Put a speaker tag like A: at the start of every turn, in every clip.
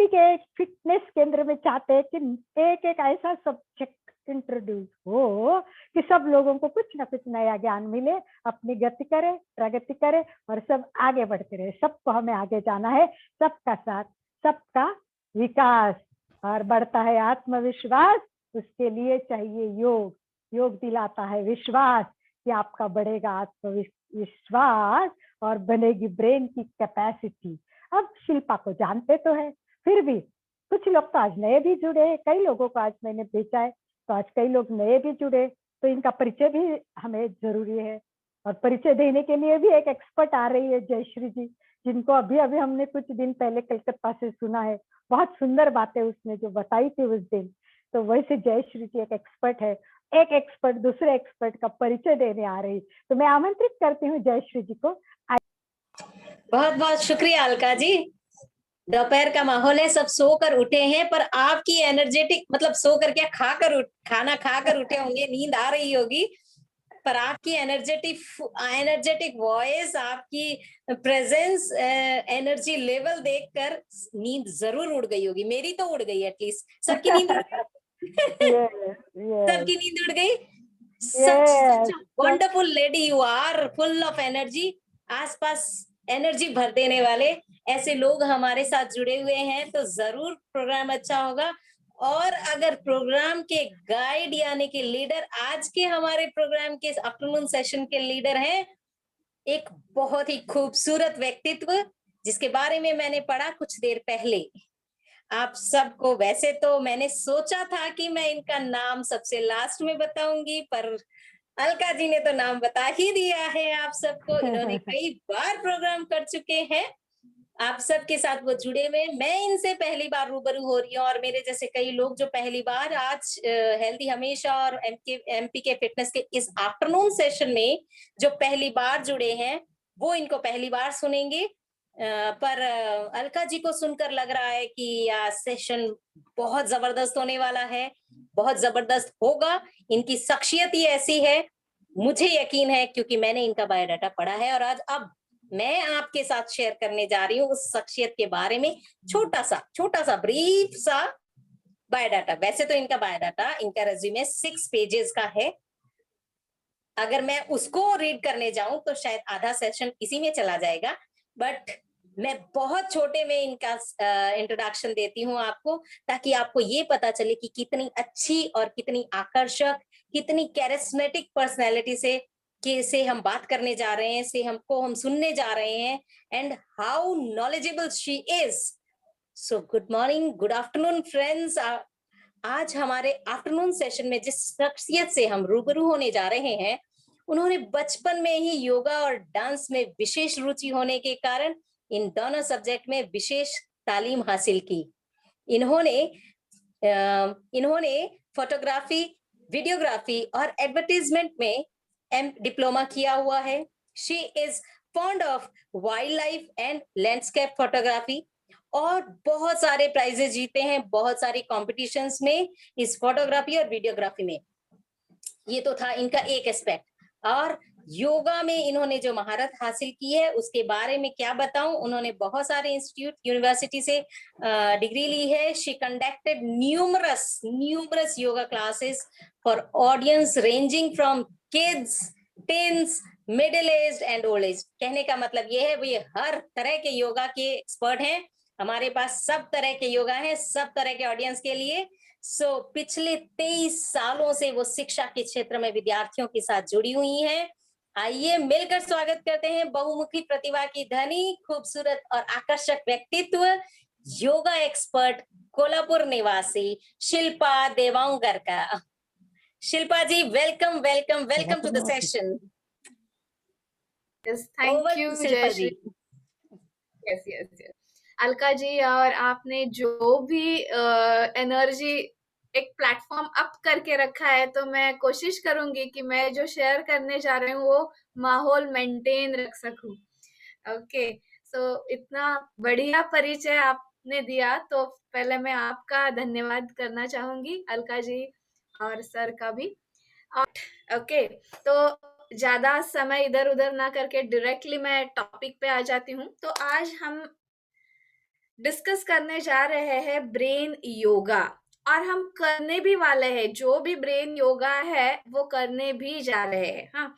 A: MP के fitness केंद्र में चाहते हैं कि एक एक ऐसा सब्जेक्ट इंट्रोड्यूस हो कि सब लोगों को कुछ ना कुछ नया ज्ञान मिले, अपनी गति करे, प्रगति करे और सब आगे बढ़ते रहे। सबको हमें आगे जाना है, सबका साथ, सबका विकास और बढ़ता है आत्मविश्वास। उसके लिए चाहिए योग। योग दिलाता है विश्वास कि आपका बढ़ेगा आत्मविश्वास और बनेगी ब्रेन की कैपेसिटी। अब शिल्पा को जानते तो है, फिर भी कुछ लोग तो आज नए भी जुड़े, कई लोगों को आज मैंने भेजा है, तो आज कई लोग नए भी जुड़े, तो इनका परिचय भी हमें जरूरी है। और परिचय देने के लिए भी एक एक्सपर्ट आ रही है, जयश्री जी, जिनको अभी अभी हमने कुछ दिन पहले कलकत्ता से सुना है। बहुत सुंदर बातें उसने जो बताई थी उस दिन। तो वैसे जयश्री जी एक एक्सपर्ट है, एक एक्सपर्ट दूसरे एक्सपर्ट का परिचय देने आ रही, तो मैं आमंत्रित करती हूँ जयश्री जी को।
B: बहुत बहुत शुक्रिया अलका जी। दोपहर का माहौल है, सब सोकर उठे हैं, पर आपकी एनर्जेटिक, मतलब सोकर क्या, खाना खाकर उठे होंगे, नींद आ रही होगी, पर आपकी एनर्जेटिक वॉइस, आपकी प्रेजेंस, एनर्जी लेवल देखकर नींद जरूर उड़ गई होगी। मेरी तो उड़ गई, एटलीस्ट सबकी नींद उड़ गई। सबकी नींद उड़ गई। सच wonderful lady you are, full of energy. आसपास एनर्जी भर देने वाले ऐसे लोग हमारे साथ जुड़े हुए हैं, तो जरूर प्रोग्राम अच्छा होगा। और अगर प्रोग्राम के गाइड यानी कि लीडर, आज के हमारे प्रोग्राम के आफ्टरनून सेशन के लीडर हैं एक बहुत ही खूबसूरत व्यक्तित्व, जिसके बारे में मैंने पढ़ा कुछ देर पहले। आप सबको, वैसे तो मैंने सोचा था कि मैं इनका नाम सबसे लास्ट में बताऊंगी, पर अलका जी ने तो नाम बता ही दिया है आप सबको। इन्होंने कई बार प्रोग्राम कर चुके हैं, आप सबके साथ वो जुड़े हुए। मैं इनसे पहली बार रूबरू हो रही हूँ, और मेरे जैसे कई लोग जो पहली बार आज हेल्दी हमेशा और एमपी के फिटनेस के इस आफ्टरनून सेशन में जो पहली बार जुड़े हैं, वो इनको पहली बार सुनेंगे। पर अलका जी को सुनकर लग रहा है कि सेशन बहुत जबरदस्त होने वाला है, बहुत जबरदस्त होगा। इनकी शख्सियत ही ऐसी है, मुझे यकीन है, क्योंकि मैंने इनका बायोडाटा पढ़ा है। और आज अब मैं आपके साथ शेयर करने जा रही हूँ उस शख्सियत के बारे में छोटा सा ब्रीफ सा बायोडाटा। वैसे तो इनका बायोडाटा, इनका रेज्यूमे 6 पेजेस का है। अगर मैं उसको रीड करने जाऊं तो शायद आधा सेशन इसी में चला जाएगा, बट मैं बहुत छोटे में इनका इंट्रोडक्शन देती हूँ आपको, ताकि आपको ये पता चले कि कितनी अच्छी और कितनी आकर्षक, कितनी कैरिस्मेटिक पर्सनैलिटी से हम बात करने जा रहे हैं, से हम सुनने जा रहे हैं, and how knowledgeable she is. So good morning, good afternoon friends. आज हमारे आफ्टरनून सेशन में जिस शख्सियत से हम रूबरू होने जा रहे हैं, उन्होंने बचपन में ही योगा और डांस में विशेष रुचि होने के कारण इन दोनों सब्जेक्ट में विशेष तालीम हासिल की। इन्होंने फोटोग्राफी, वीडियोग्राफी और एडवर्टीजमेंट में डिप्लोमा किया हुआ है। She is fond of wild life and landscape photography, और बहुत सारे प्राइजेस जीते हैं बहुत सारी कॉम्पिटिशन्स में इस फोटोग्राफी और वीडियोग्राफी में। ये तो था इनका एक एस्पेक्ट। और योगा में इन्होंने जो महारत हासिल की है उसके बारे में क्या बताऊं, उन्होंने बहुत सारे इंस्टीट्यूट, यूनिवर्सिटी से डिग्री ली है। She conducted numerous yoga classes for audience ranging from kids, teens, middle age and old age. कहने का मतलब ये है, ये हर तरह के योगा के एक्सपर्ट हैं। हमारे पास सब तरह के योगा हैं, सब तरह के ऑडियंस के लिए। पिछले 23 सालों से वो शिक्षा के क्षेत्र में विद्यार्थियों के साथ जुड़ी हुई हैं। आइए मिलकर स्वागत करते हैं बहुमुखी प्रतिभा की धनी, खूबसूरत और आकर्षक व्यक्तित्व, योगा एक्सपर्ट, कोल्हापुर निवासी शिल्पा देवांगर का। Shilpa ji, welcome welcome welcome to the session.
C: Thank you Jayashree. Yes yes yes Alka ji, और आपने जो भी एनर्जी एक प्लेटफॉर्म अप करके रखा है, तो मैं कोशिश करूंगी कि मैं जो शेयर करने जा रही हूँ वो माहौल मेंटेन रख सकूं। ओके, सो इतना बढ़िया परिचय आपने दिया, तो पहले मैं आपका धन्यवाद करना चाहूंगी, अलका जी और सर का भी। ओके, तो ज्यादा समय इधर उधर ना करके डायरेक्टली मैं टॉपिक पे आ जाती हूँ। तो आज हम डिस्कस करने जा रहे हैं ब्रेन योगा, और हम करने भी वाले हैं। जो भी ब्रेन योगा है वो करने भी जा रहे हैं। हाँ,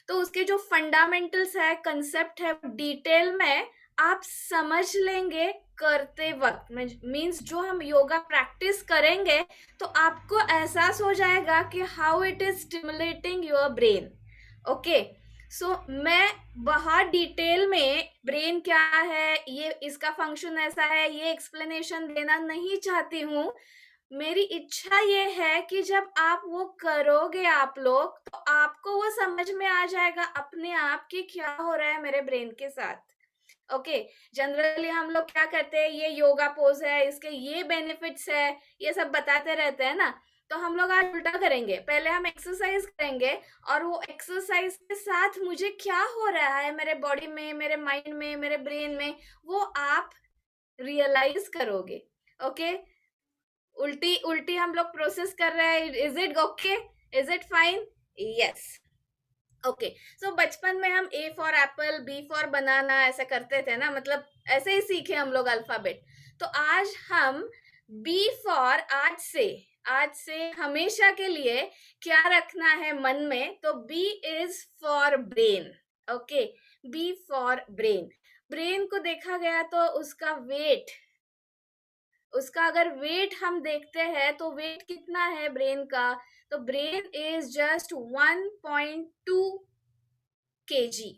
C: तो उसके जो फंडामेंटल्स है, कंसेप्ट है, डिटेल में आप समझ लेंगे करते वक्त। मीन्स जो हम योगा प्रैक्टिस करेंगे तो आपको एहसास हो जाएगा कि how it is stimulating your brain. Okay, so मैं बहुत डिटेल में ब्रेन क्या है, ये इसका फंक्शन ऐसा है, ये एक्सप्लेनेशन देना नहीं चाहती हूँ। मेरी इच्छा ये है कि जब आप वो करोगे आप लोग, तो आपको वो समझ में आ जाएगा अपने आप कि क्या हो रहा है मेरे ब्रेन के साथ। ओके, जनरली हम लोग क्या करते हैं, ये योगा पोज है, इसके ये बेनिफिट्स है, ये सब बताते रहते हैं ना। तो हम लोग आज उल्टा करेंगे, पहले हम एक्सरसाइज करेंगे, और वो एक्सरसाइज के साथ मुझे क्या हो रहा है मेरे बॉडी में, मेरे माइंड में, मेरे ब्रेन में, वो आप रियलाइज करोगे। ओके, उल्टी उल्टी हम लोग प्रोसेस कर रहे हैं। Is it okay? Is it fine? Yes. Okay, so बचपन में हम A for apple, B for banana ऐसे करते थे ना, मतलब ऐसे ही सीखे हम लोग अल्फाबेट। तो आज हम बी फॉर, आज से हमेशा के लिए क्या रखना है मन में, तो B is for brain. Okay, B for brain. Brain को देखा गया तो उसका वेट, उसका अगर वेट हम देखते हैं तो वेट कितना है ब्रेन का, तो brain is just 1.2 kg।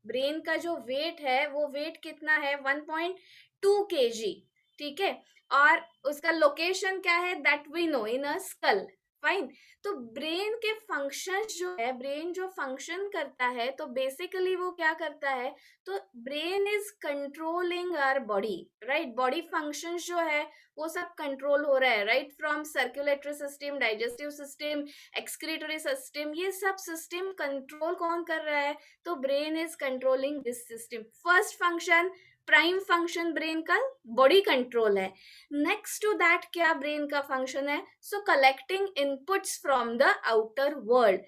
C: Brain का जो वेट है वो वेट कितना है, 1.2 kg। ठीक है, और उसका लोकेशन क्या है, that we know, in a skull. Fine. तो ब्रेन के फंक्शन जो है, ब्रेन जो फंक्शन करता है, तो बेसिकली वो क्या करता है, तो brain is controlling our body, right. Body function जो है वो सब कंट्रोल हो रहा है, right, from circulatory system, digestive system, excretory system, ये सब सिस्टम कंट्रोल कौन कर रहा है, तो brain is controlling this system. First function, prime function brain का बॉडी कंट्रोल है। नेक्स्ट टू दैट क्या ब्रेन का फंक्शन है, so collecting inputs from the outer world.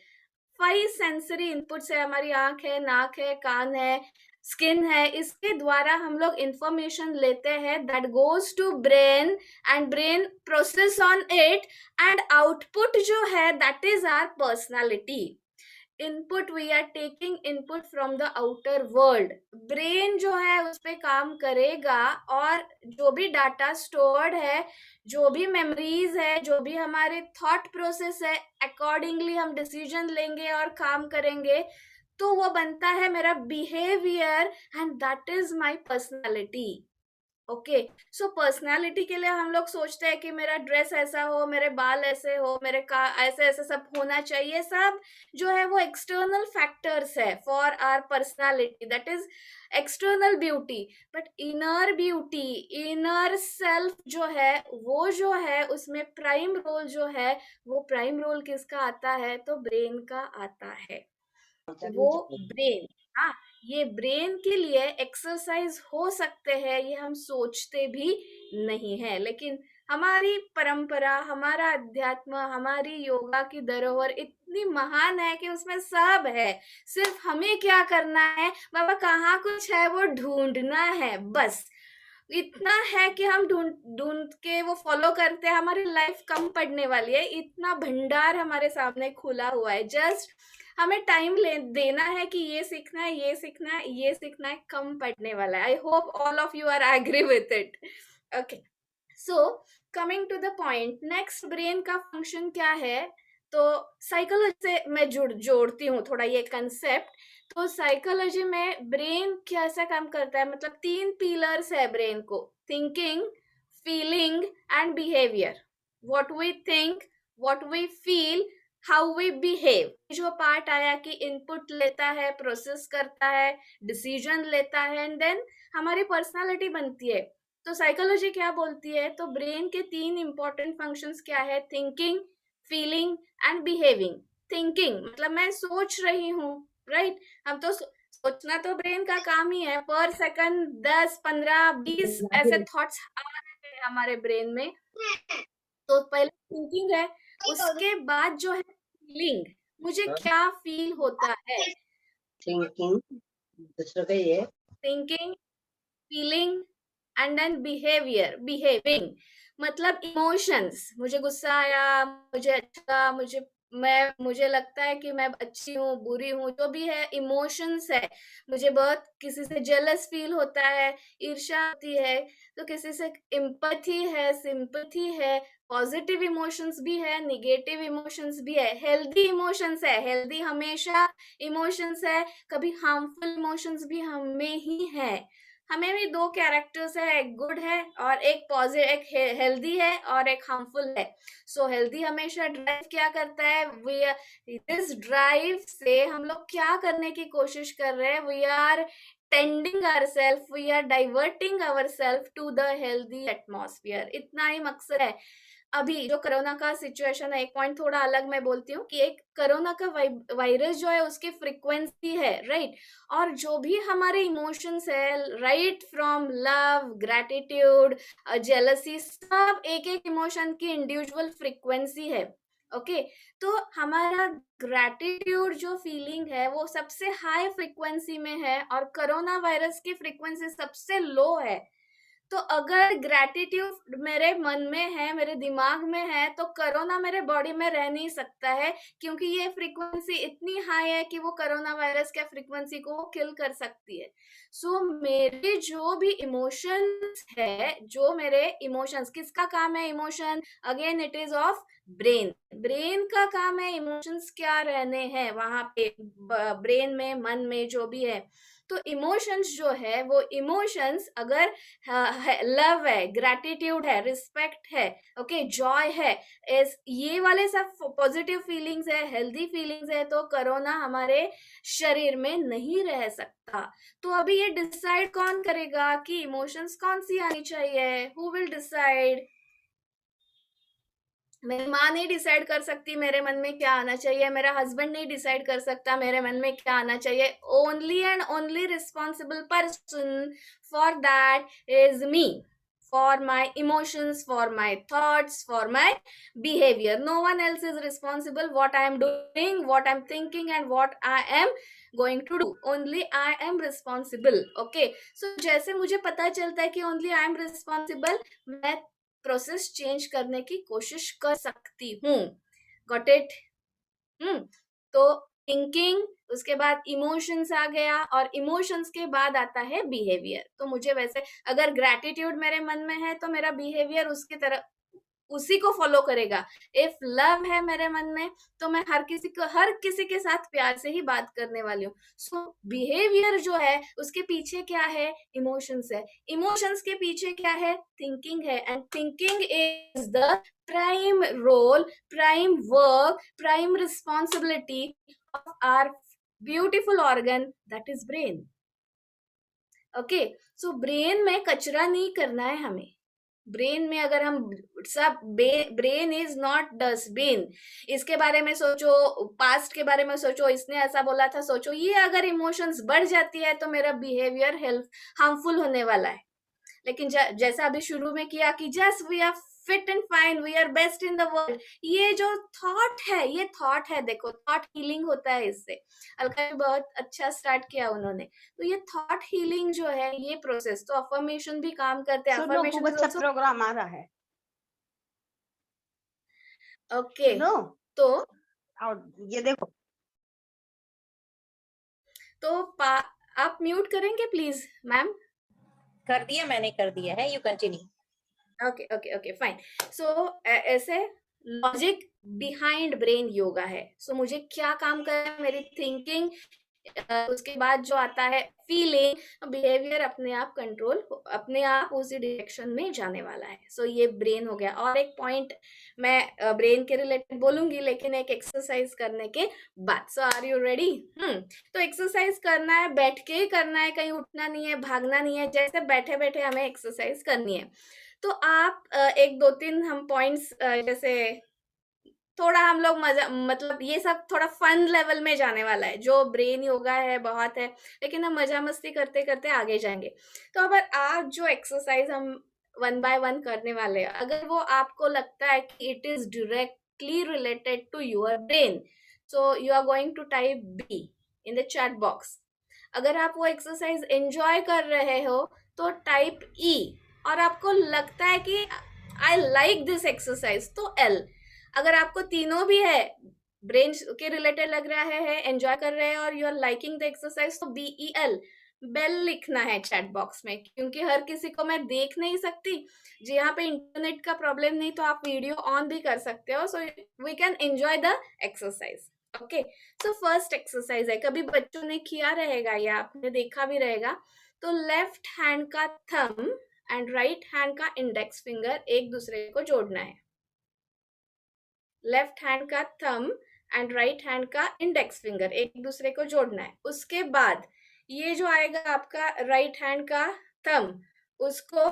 C: 5 sensory inputs है, हमारी आंख है, नाक है, कान है, स्किन है, इसके द्वारा हम लोग इंफॉर्मेशन लेते हैं, that goes to brain and brain process on it, and output जो है that is our personality. Input, we are taking input from the outer world. Brain जो है उस पर काम करेगा, और जो भी डाटा स्टोर्ड है, जो भी मेमोरीज है, जो भी हमारे थॉट प्रोसेस है, अकॉर्डिंगली हम डिसीजन लेंगे और काम करेंगे, तो वो बनता है मेरा behaviour, and that is my personality. Okay, so personality के लिए हम लोग सोचते हैं कि मेरा ड्रेस ऐसा हो, मेरे बाल ऐसे हो, मेरे का ऐसे ऐसे सब होना चाहिए। सब जो है वो एक्सटर्नल फैक्टर्स है for our personality, that is external beauty. But inner beauty, inner self जो है, वो जो है उसमें प्राइम रोल जो है, वो प्राइम रोल किसका आता है, तो ब्रेन का आता है। वो ब्रेन, हाँ, ये ब्रेन के लिए एक्सरसाइज हो सकते हैं, ये हम सोचते भी नहीं है। लेकिन हमारी परंपरा, हमारा अध्यात्म, हमारी योगा की धरोहर इतनी महान है कि उसमें सब है। सिर्फ हमें क्या करना है बाबा, कहाँ कुछ है वो ढूंढना है, बस इतना है कि हम ढूंढ ढूंढ के वो फॉलो करते हैं। हमारी लाइफ कम पड़ने वाली है, इतना भंडार हमारे सामने खुला हुआ है। जस्ट हमें टाइम देना है कि ये सीखना है, ये सीखना है, ये सीखना है, कम पड़ने वाला है। I hope all of you are agree with it. Okay, so coming to the point, next brain का फंक्शन क्या है, तो साइकोलॉजी से मैं जोड़ती हूँ थोड़ा ये कंसेप्ट। तो साइकोलॉजी में ब्रेन कैसा काम करता है, मतलब 3 पिलर्स है ब्रेन को, thinking, feeling and behaviour. What we think, what we feel, how we behave. जो पार्ट आया कि इनपुट लेता है, प्रोसेस करता है, डिसीजन लेता है, एंड देन हमारी पर्सनालिटी बनती है। तो साइकोलॉजी क्या बोलती है, तो ब्रेन के 3 इंपॉर्टेंट फंक्शंस क्या है, thinking, feeling and behaving. Thinking मतलब मैं सोच रही हूँ, राइट। हम तो सोचना तो ब्रेन का काम ही है। पर सेकंड 10, 15, 20 ऐसे थॉट्स आ रहे हैं हमारे ब्रेन में। तो पहले थिंकिंग है, उसके बाद जो है फीलिंग, मुझे क्या फील होता है। थिंकिंग, दूसरा का ये thinking, feeling and then behaviour, behaving मतलब इमोशंस, मुझे गुस्सा आया, मुझे अच्छा, मुझे लगता है कि मैं अच्छी हूँ, बुरी हूँ, जो भी है इमोशंस है। मुझे बहुत किसी से जेलस फील होता है, ईर्ष्या होती है, तो किसी से एम्पैथी है, सिंपैथी है, पॉजिटिव इमोशंस भी है, निगेटिव इमोशंस भी है, हेल्दी इमोशंस है, हेल्दी हमेशा इमोशंस है, कभी हार्मफुल इमोशंस भी हमें ही है। हमें भी दो कैरेक्टर्स है, एक गुड है और एक पॉजिटिव, एक हेल्दी है और एक हार्मफुल है। सो हेल्दी हमेशा ड्राइव क्या करता है, दिस ड्राइव से हम लोग क्या करने की कोशिश कर रहे हैं, we are tending ourselves, we are diverting ourselves to the healthy atmosphere, इतना ही मकसद है। अभी जो कोरोना का सिचुएशन है, एक पॉइंट थोड़ा अलग मैं बोलती हूँ कि एक कोरोना का वायरस जो है उसकी फ्रीक्वेंसी है, राइट, और जो भी हमारे इमोशंस है, right from love, gratitude, jealousy, सब एक एक इमोशन की इंडिविजुअल फ्रीक्वेंसी है। ओके, तो हमारा ग्रेटिट्यूड जो फीलिंग है वो सबसे हाई फ्रीक्वेंसी में है और कोरोना वायरस की फ्रीक्वेंसी सबसे लो है। तो अगर ग्रेटिट्यूड मेरे मन में है, मेरे दिमाग में है, तो कोरोना मेरे बॉडी में रह नहीं सकता है, क्योंकि ये फ्रीक्वेंसी इतनी हाई है कि वो कोरोना वायरस के फ्रीक्वेंसी को किल कर सकती है। सो मेरे जो भी इमोशंस है, जो मेरे इमोशंस, किसका काम है emotion, again it is of brain. Brain का काम है इमोशंस क्या रहने हैं वहां पे, ब्रेन में, मन में, जो भी है। तो इमोशंस जो है वो इमोशंस अगर लव है, ग्रेटिट्यूड है, रिस्पेक्ट है, ओके, जॉय है, इस ये वाले सब पॉजिटिव फीलिंग्स है, हेल्दी फीलिंग्स है, तो कोरोना हमारे शरीर में नहीं रह सकता। तो अभी ये डिसाइड कौन करेगा कि इमोशंस कौन सी आनी चाहिए, हु विल डिसाइड? मेरी माँ नहीं डिसाइड कर सकती मेरे मन में क्या आना चाहिए, मेरा हस्बैंड नहीं डिसाइड कर सकता मेरे मन में क्या आना चाहिए। Only and only responsible person for that is me, for my emotions, for my thoughts, for my behavior. No one else is responsible what I am doing, what I am thinking and what I am going to do. Only I am responsible. Okay, so जैसे मुझे पता चलता है कि only I am responsible, मैं process change करने की कोशिश कर सकती हूँ। Got it? तो थिंकिंग, उसके बाद इमोशंस आ गया और इमोशंस के बाद आता है बिहेवियर। तो मुझे वैसे अगर ग्रेटिट्यूड मेरे मन में है तो मेरा बिहेवियर उसकी तरह उसी को फॉलो करेगा। इफ लव है मेरे मन में तो मैं हर किसी के साथ प्यार से ही बात करने वाली हूँ। सो बिहेवियर जो है उसके पीछे क्या है, इमोशंस है, इमोशंस के पीछे क्या है, थिंकिंग है, and thinking is the prime role, prime work, prime responsibility of our beautiful organ, that is brain. Okay, so brain में कचरा नहीं करना है हमें। ब्रेन में अगर हम सब, ब्रेन इज नॉट डस्टबिन, इसके बारे में सोचो, पास्ट के बारे में सोचो, इसने ऐसा बोला था सोचो, ये अगर इमोशंस बढ़ जाती है तो मेरा बिहेवियर हार्मफुल होने वाला है। लेकिन जैसा अभी शुरू में किया कि just we are fit and fine, we are best in the world, ये जो थॉट है, ये थॉट है, देखो थॉट हीलिंग होता है इससे। अलका ने बहुत अच्छा स्टार्ट किया उन्होंने, तो ये थॉट हीलिंग जो है ये प्रोसेस, तो अफर्मेशन भी काम करते हैं।
D: अफर्मेशन प्रोग्राम आ रहा है,
C: ओके, तो
D: और ये देखो, तो
C: आप म्यूट करेंगे प्लीज मैम?
B: कर दिया मैंने, कर दिया है, you continue.
C: Okay okay okay fine. So ऐसे लॉजिक बिहाइंड ब्रेन योगा है। सो मुझे क्या काम करना है, मेरी थिंकिंग, उसके बाद जो आता है फीलिंग, बिहेवियर अपने आप कंट्रोल, अपने आप उसी डायरेक्शन में जाने वाला है। सो ये ब्रेन हो गया। और एक पॉइंट मैं ब्रेन के रिलेटेड बोलूंगी, लेकिन एक एक्सरसाइज करने के बाद। सो आर यू रेडी? तो एक्सरसाइज करना है, बैठ के ही करना है, कहीं उठना नहीं है, भागना नहीं है, जैसे बैठे बैठे हमें एक्सरसाइज करनी है। तो आप एक दो तीन हम पॉइंट्स, जैसे थोड़ा हम लोग मजा, मतलब ये सब थोड़ा फन लेवल में जाने वाला है, जो ब्रेन योगा है बहुत है, लेकिन हम मजा मस्ती करते करते आगे जाएंगे। तो अगर आज जो एक्सरसाइज हम 1 by 1 करने वाले हैं, अगर वो आपको लगता है कि it is directly related to your brain, so you are going to type B in the chat box. अगर आप वो एक्सरसाइज एंजॉय कर रहे हो तो टाइप ई, और आपको लगता है कि आई लाइक दिस एक्सरसाइज, तो एल। अगर आपको तीनों भी है, ब्रेन के रिलेटेड लग रहा है, एंजॉय कर रहे हैं और you are liking the exercise, तो BEL, बेल लिखना है चैट बॉक्स में, क्योंकि हर किसी को मैं देख नहीं सकती जी। यहाँ पे इंटरनेट का प्रॉब्लम नहीं तो आप वीडियो ऑन भी कर सकते हो, so we can enjoy the exercise. Okay, so first exercise है, कभी बच्चों ने किया रहेगा या आपने देखा भी रहेगा। तो लेफ्ट हैंड का थंब एंड राइट हैंड का इंडेक्स फिंगर एक दूसरे को जोड़ना है। लेफ्ट हैंड का थंब एंड राइट हैंड का इंडेक्स फिंगर एक दूसरे को जोड़ना है। उसके बाद ये जो आएगा आपका राइट हैंड का थंब, उसको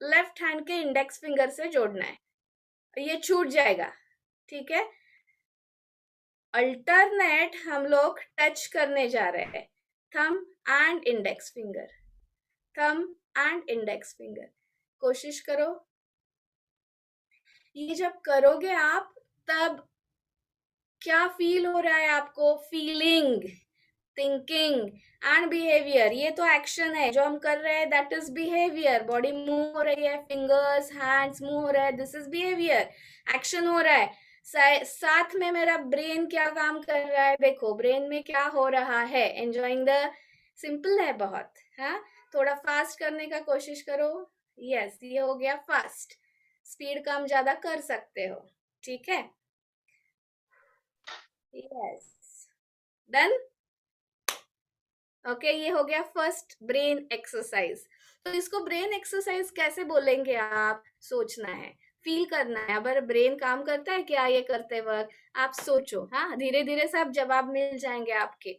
C: लेफ्ट हैंड के इंडेक्स फिंगर से जोड़ना है, ये छूट जाएगा, ठीक है। अल्टरनेट हम लोग टच करने जा रहे हैं, thumb and index finger, thumb and index finger. कोशिश करो, ये जब करोगे आप तब क्या फील हो रहा है आपको, फीलिंग, थिंकिंग एंड बिहेवियर। ये तो एक्शन है जो हम कर रहे हैं, that is behaviour. Body move हो रही है, फिंगर्स हैंड्स मूव हो रहा है, दिस इज बिहेवियर, एक्शन हो रहा है। साथ में मेरा ब्रेन क्या काम कर रहा है, देखो ब्रेन में क्या हो रहा है, एंजॉइंग द, सिंपल है बहुत, हाँ। थोड़ा फास्ट करने का कोशिश करो, यस ये हो गया फास्ट, स्पीड कम ज्यादा कर सकते हो, ठीक है। Yes, done. ओके, ये हो गया फर्स्ट ब्रेन एक्सरसाइज। तो इसको ब्रेन एक्सरसाइज कैसे बोलेंगे आप, सोचना है, फील करना है। अगर ब्रेन काम करता है क्या ये करते वक्त, आप सोचो, हाँ, धीरे धीरे सब जवाब मिल जाएंगे आपके।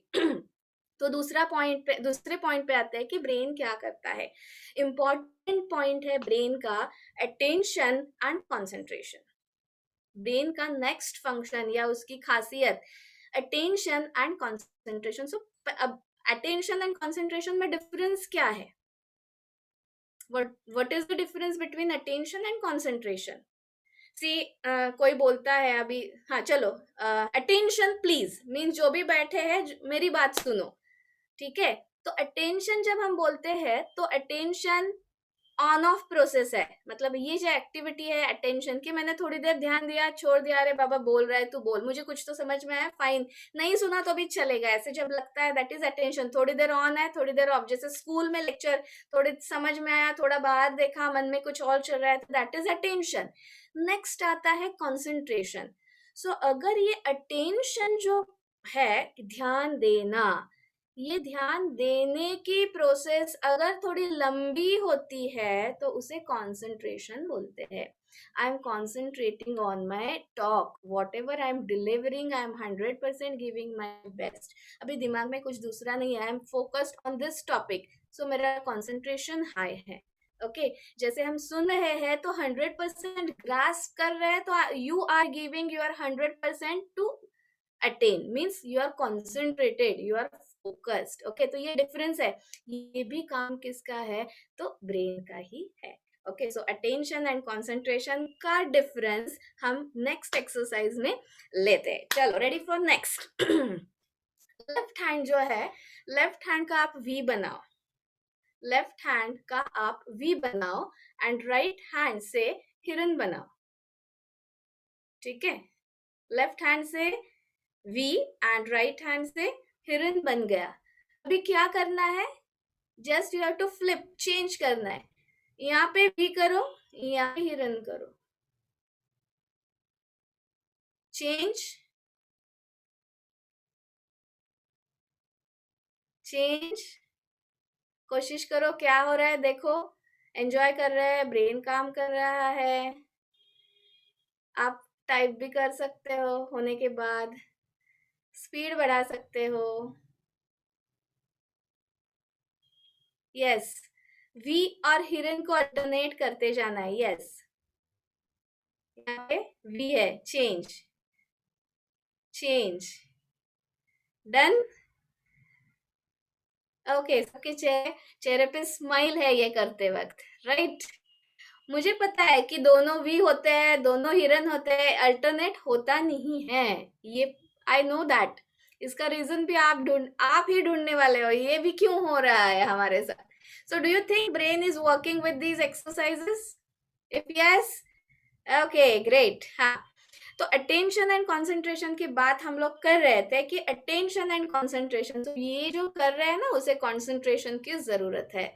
C: तो दूसरे पॉइंट पे आते हैं कि ब्रेन क्या करता है। इंपॉर्टेंट पॉइंट है ब्रेन का अटेंशन एंड कंसंट्रेशन। ब्रेन का नेक्स्ट फंक्शन या उसकी खासियत अटेंशन एंड कंसंट्रेशन। सो अब अटेंशन एंड कंसंट्रेशन में डिफरेंस क्या है, what is the difference between attention and concentration? सी कोई बोलता है अभी, हाँ चलो, अटेंशन प्लीज मीन जो भी बैठे हैं मेरी बात सुनो, ठीक है। तो अटेंशन जब हम बोलते हैं तो अटेंशन ऑन ऑफ प्रोसेस है, मतलब ये जो एक्टिविटी है अटेंशन की, मैंने थोड़ी देर ध्यान दिया, छोड़ दिया, अरे बाबा बोल रहा है तू बोल, मुझे कुछ तो समझ में आया, फाइन, नहीं सुना तो भी चलेगा, ऐसे जब लगता है दैट इज अटेंशन। थोड़ी देर ऑन है, थोड़ी देर ऑफ, जैसे स्कूल में लेक्चर थोड़ी समझ में आया, थोड़ा बाहर देखा, मन में कुछ और चल रहा है, तो दैट इज अटेंशन। नेक्स्ट आता है कॉन्सेंट्रेशन। सो अगर ये अटेंशन जो है, ध्यान देना, ये ध्यान देने की प्रोसेस अगर थोड़ी लंबी होती है तो उसे कंसंट्रेशन बोलते हैं। I am concentrating on my talk, whatever I am delivering, I am 100% giving my best. अभी दिमाग में कुछ दूसरा नहीं है, I am focused on this topic, so मेरा कॉन्सेंट्रेशन हाई है। ओके, जैसे हम सुन रहे हैं तो 100% ग्रास्प कर रहे हैं, तो you are giving your 100% to attain, means you are concentrated, you are focused। okay, तो ये डिफरेंस है, ये भी काम किसका है, तो ब्रेन का ही है। Okay, so attention and concentration का डिफरेंस हम नेक्स्ट एक्सरसाइज में लेते हैं। चलो, ready for next. Left hand जो है, लेफ्ट हैंड का आप वी बनाओ, लेफ्ट हैंड का आप वी बनाओ एंड राइट हैंड से हिरन बनाओ, ठीक है। लेफ्ट हैंड से V एंड राइट हैंड से हिरन बन गया। अभी क्या करना है, just you have to flip, change करना है, यहाँ पे V करो, यहाँ पे हिरन करो, चेंज चेंज। कोशिश करो, क्या हो रहा है देखो, एंजॉय कर रहे हैं, ब्रेन काम कर रहा है। आप टाइप भी कर सकते हो, होने के बाद स्पीड बढ़ा सकते हो। यस, वी और हिरन को अल्टरनेट करते जाना है। यस, यहाँ पे वी है, चेंज चेंज, डन। ओके, सबके चेहरे पे स्माइल है ये करते वक्त, राइट। मुझे पता है कि दोनों वी होते हैं, दोनों हिरन होते हैं, अल्टरनेट होता नहीं है, ये आई नो दैट। इसका रीजन भी आप ही ढूंढने वाले हो, ये भी क्यों हो रहा है हमारे साथ। So do you think brain is working with these exercises? If yes, okay, great. हाँ, तो अटेंशन एंड कंसंट्रेशन की बात हम लोग कर रहे थे कि अटेंशन एंड कंसंट्रेशन, तो ये जो कर रहे हैं ना, उसे कंसंट्रेशन की जरूरत है.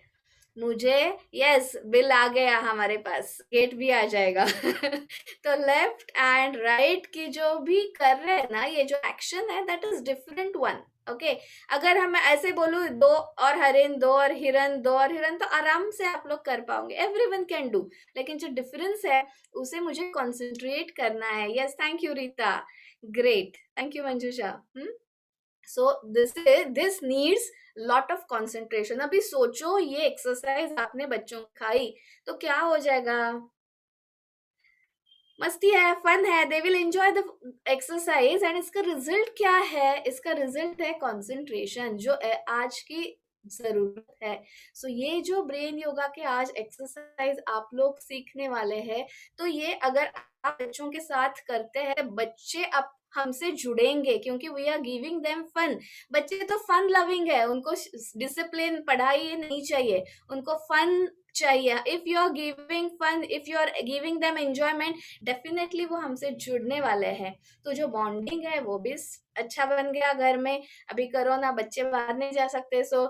C: मुझे यस बिल आ गया, हमारे पास गेट भी आ जाएगा. तो लेफ्ट एंड राइट की जो भी कर रहे हैं ना, ये जो एक्शन है that is different one. Okay, अगर हम ऐसे बोलूं दो और हरिन, दो और हिरन, दो और हिरन, तो आराम से आप लोग कर पाओगे, एवरीवन कैन डू. लेकिन जो डिफरेंस है उसे मुझे कंसंट्रेट करना है. Yes, thank you Rita, great, thank you Manjusha. So this needs lot of concentration. अभी सोचो ये एक्सरसाइज आपने बच्चों को खाई तो क्या हो जाएगा. मस्ती है, फन है, they will enjoy the exercise. And इसका रिजल्ट क्या है? इसका रिजल्ट है कंसंट्रेशन, जो आज की जरूरत है. सो ये जो ब्रेन योगा के आज एक्सरसाइज आप लोग सीखने वाले हैं, तो ये अगर आप बच्चों के साथ करते हैं, बच्चे अब हमसे जुड़ेंगे, क्योंकि we are giving them fun. बच्चे तो फन लविंग है, उनको डिसिप्लिन पढ़ाई नहीं चाहिए, उनको फन चाहिए. If you are giving fun, if you are giving them enjoyment, definitely वो हमसे जुड़ने वाले हैं. तो जो बॉन्डिंग है वो भी अच्छा बन गया घर में. अभी कोरोना, बच्चे बाहर नहीं जा सकते, सो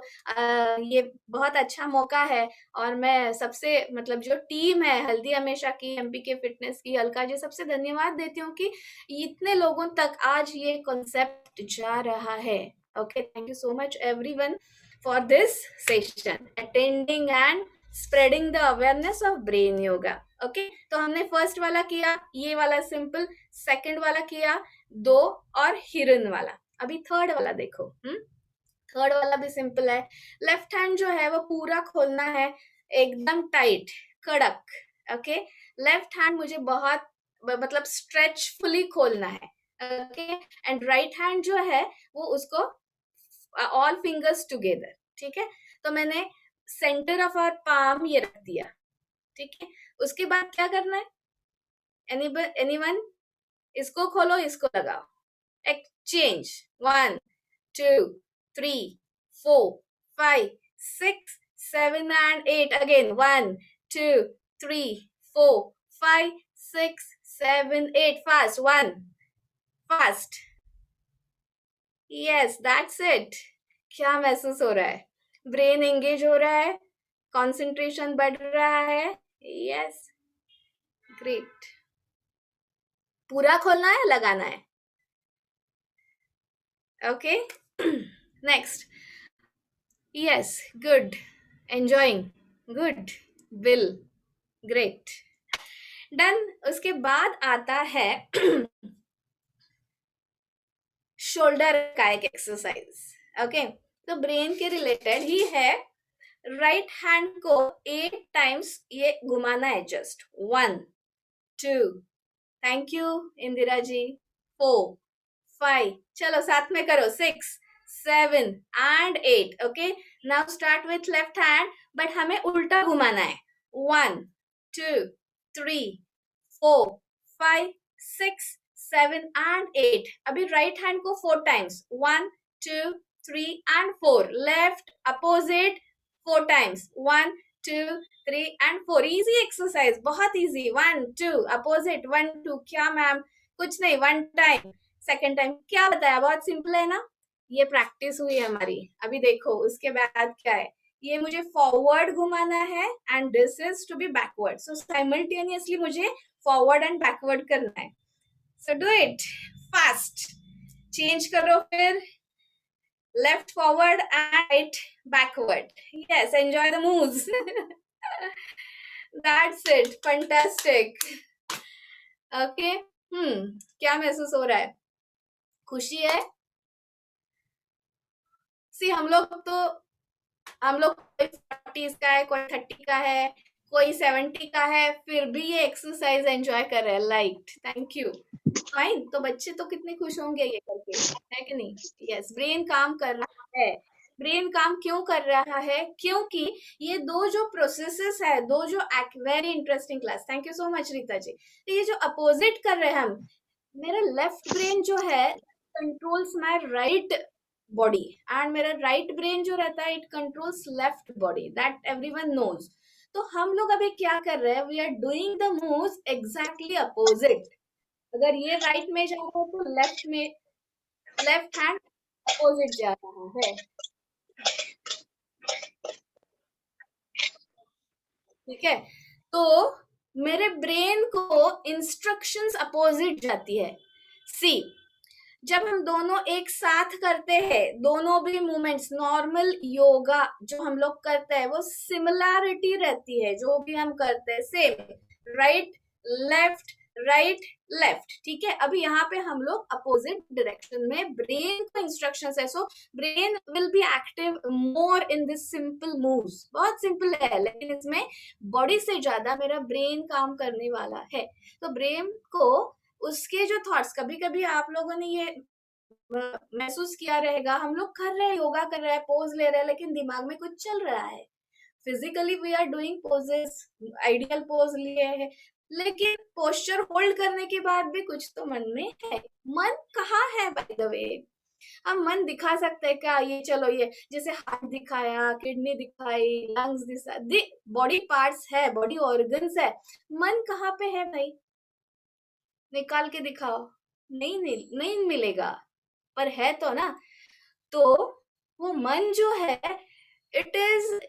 C: ये बहुत अच्छा मौका है. और मैं सबसे मतलब जो टीम है हल्दी हमेशा की, एमपी के फिटनेस की, अलका जी, सबसे धन्यवाद देती हूँ कि इतने लोगों तक आज ये कॉन्सेप्ट जा रहा है. Okay, thank you so much everyone for this session, attending and spreading the awareness of brain yoga. Okay, तो हमने फर्स्ट वाला किया, ये वाला सिंपल. सेकंड वाला किया, दो और हिरन वाला. अभी थर्ड वाला देखो. थर्ड वाला भी सिंपल है. लेफ्ट हैंड जो है वो पूरा खोलना है, एकदम टाइट, कड़क. ओके, लेफ्ट हैंड मुझे बहुत मतलब स्ट्रेचफुली खोलना है. ओके, एंड राइट हैंड जो है वो उसको ऑल फिंगर्स टुगेदर. ठीक है, तो मैंने सेंटर ऑफ आवर पाम ये रख दिया. ठीक है, उसके बाद क्या करना है? एनीवन? इसको खोलो, इसको लगाओ. Exchange. 1 2 3 4 5 6 7 and 8. Again 1 2 3 4 5 6 7 8. Fast. 1. Fast. Yes, that's it. क्या महसूस हो रहा है? ब्रेन एंगेज हो रहा है, कंसंट्रेशन बढ़ रहा है. Yes, great. पूरा खोलना है, लगाना है. Okay, next. Yes, good, enjoying, good, bill, great, done. उसके बाद आता है शोल्डर का एक एक्सरसाइज. ओके, तो ब्रेन के रिलेटेड ही है. राइट हैंड को 8 टाइम्स ये घुमाना है. Just 1 2, thank you Indira ji, 4 5, चलो साथ में करो, 6 7 and 8. Okay, now start with left hand, but हमें उल्टा घुमाना है. 1 2 3 4 5 6 7 and 8. अभी राइट हैंड को 4 times. 1 2 3 and 4. Left opposite 4 times. 1 2 3 and 4. Easy exercise, बहुत इजी. 1 2 अपोजिट, 1 2. क्या मैम? कुछ नहीं, 1 टाइम, सेकेंड टाइम. क्या बताया? बहुत सिंपल है ना. ये प्रैक्टिस हुई हमारी. अभी देखो उसके बाद क्या है. ये मुझे फॉरवर्ड घुमाना है and this is to be backward. So simultaneously मुझे फॉरवर्ड एंड बैकवर्ड करना है. So do it fast. Change करो फिर. Left forward and right backward. Yes, enjoy the moves. That's it. Fantastic. Okay. क्या महसूस हो रहा है? खुशी है? See, हम लोग कोई 40 का है, कोई 30 का है, कोई 70 का है, फिर भी ये एक्सरसाइज एंजॉय कर रहे हैं. Like, thank you. फाइन. तो बच्चे तो कितने खुश होंगे ये करके, है कि नहीं? यस, ब्रेन काम कर रहा है. ब्रेन काम क्यों कर रहा है? क्योंकि ये दो जो प्रोसेसेस है, दो जो very interesting class. Thank you so much Rita ji. तो ये जो अपोजिट कर रहे हैं हम, मेरा लेफ्ट ब्रेन जो है controls my right body, and मेरा राइट ब्रेन जो रहता है it controls left body, that everyone knows. तो हम लोग अभी क्या कर रहे हैं, we are doing the moves exactly opposite. अगर ये राइट में जा रहा है तो लेफ्ट में, लेफ्ट हैंड अपोजिट जा रहा है, ठीक है। तो मेरे ब्रेन को इंस्ट्रक्शंस अपोजिट जाती है। सी, जब हम दोनों एक साथ करते हैं, दोनों भी मूवमेंट्स, नॉर्मल योगा जो हम लोग करते हैं वो सिमिलैरिटी रहती है, जो भी हम करते हैं same, right left right left, ठीक है। अभी यहाँ पे हम लोग अपोजिट डायरेक्शन में ब्रेन को इंस्ट्रक्शंस है, so brain will be active more in this simple moves. बहुत सिंपल है, लेकिन इसमें बॉडी से ज्यादा मेरा ब्रेन काम करने वाला है। तो ब्रेन को उसके जो थॉट्स, कभी कभी आप लोगों ने ये महसूस किया रहेगा, हम लोग कर रहे हैं, योगा कर रहे हैं, पोज ले रहे हैं, लेकिन दिमाग में कुछ चल रहा है। Physically we are doing poses, ideal pose लिए हैं, लेकिन पोस्चर होल्ड करने के बाद भी कुछ तो मन में है। मन कहाँ है बाय द वे? हम मन दिखा सकते हैं क्या? ये चलो, ये जैसे हार्ट दिखाया, किडनी दिखाई, लंग्स दिखा, बॉडी पार्ट्स है, बॉडी ऑर्गन्स है, मन कहाँ पे है भाई? निकाल के दिखाओ, नहीं मिलेगा, पर है तो ना। तो वो मन जो है it is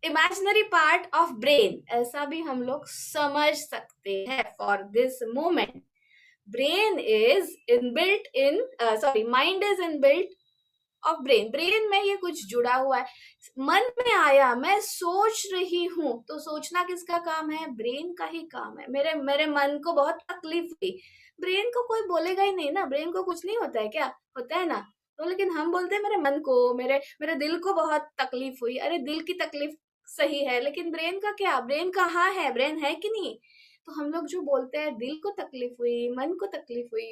C: imaginary part of brain, ऐसा भी हम लोग समझ सकते हैं for this moment. Brain is inbuilt in, sorry, mind is inbuilt of brain. Brain में ये कुछ जुड़ा हुआ है। मन में आया, मैं सोच रही हूँ, तो सोचना किसका काम है? ब्रेन का ही काम है। मेरे मन को बहुत तकलीफ हुई, ब्रेन को कोई बोलेगा ही नहीं ना, ब्रेन को कुछ नहीं होता है क्या? होता है ना। तो लेकिन हम बोलते हैं मेरे मन को, मेरे दिल को बहुत तकलीफ हुई। अरे दिल की तकलीफ सही है, लेकिन ब्रेन का क्या? ब्रेन कहाँ है? ब्रेन है कि नहीं? तो हम लोग जो बोलते हैं दिल को तकलीफ हुई, मन को तकलीफ हुई,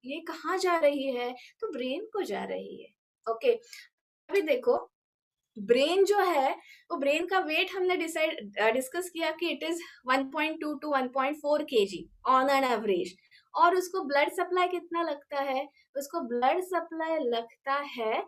C: ये कहाँ जा रही है? तो ब्रेन को जा रही है। ओके, अभी देखो, ब्रेन जो है वो, ब्रेन का वेट हमने डिस्कस किया कि it is 1.2 to 1.4 kg on an average. और उसको ब्लड सप्लाई कितना लगता है? उसको ब्लड सप्लाई लगता है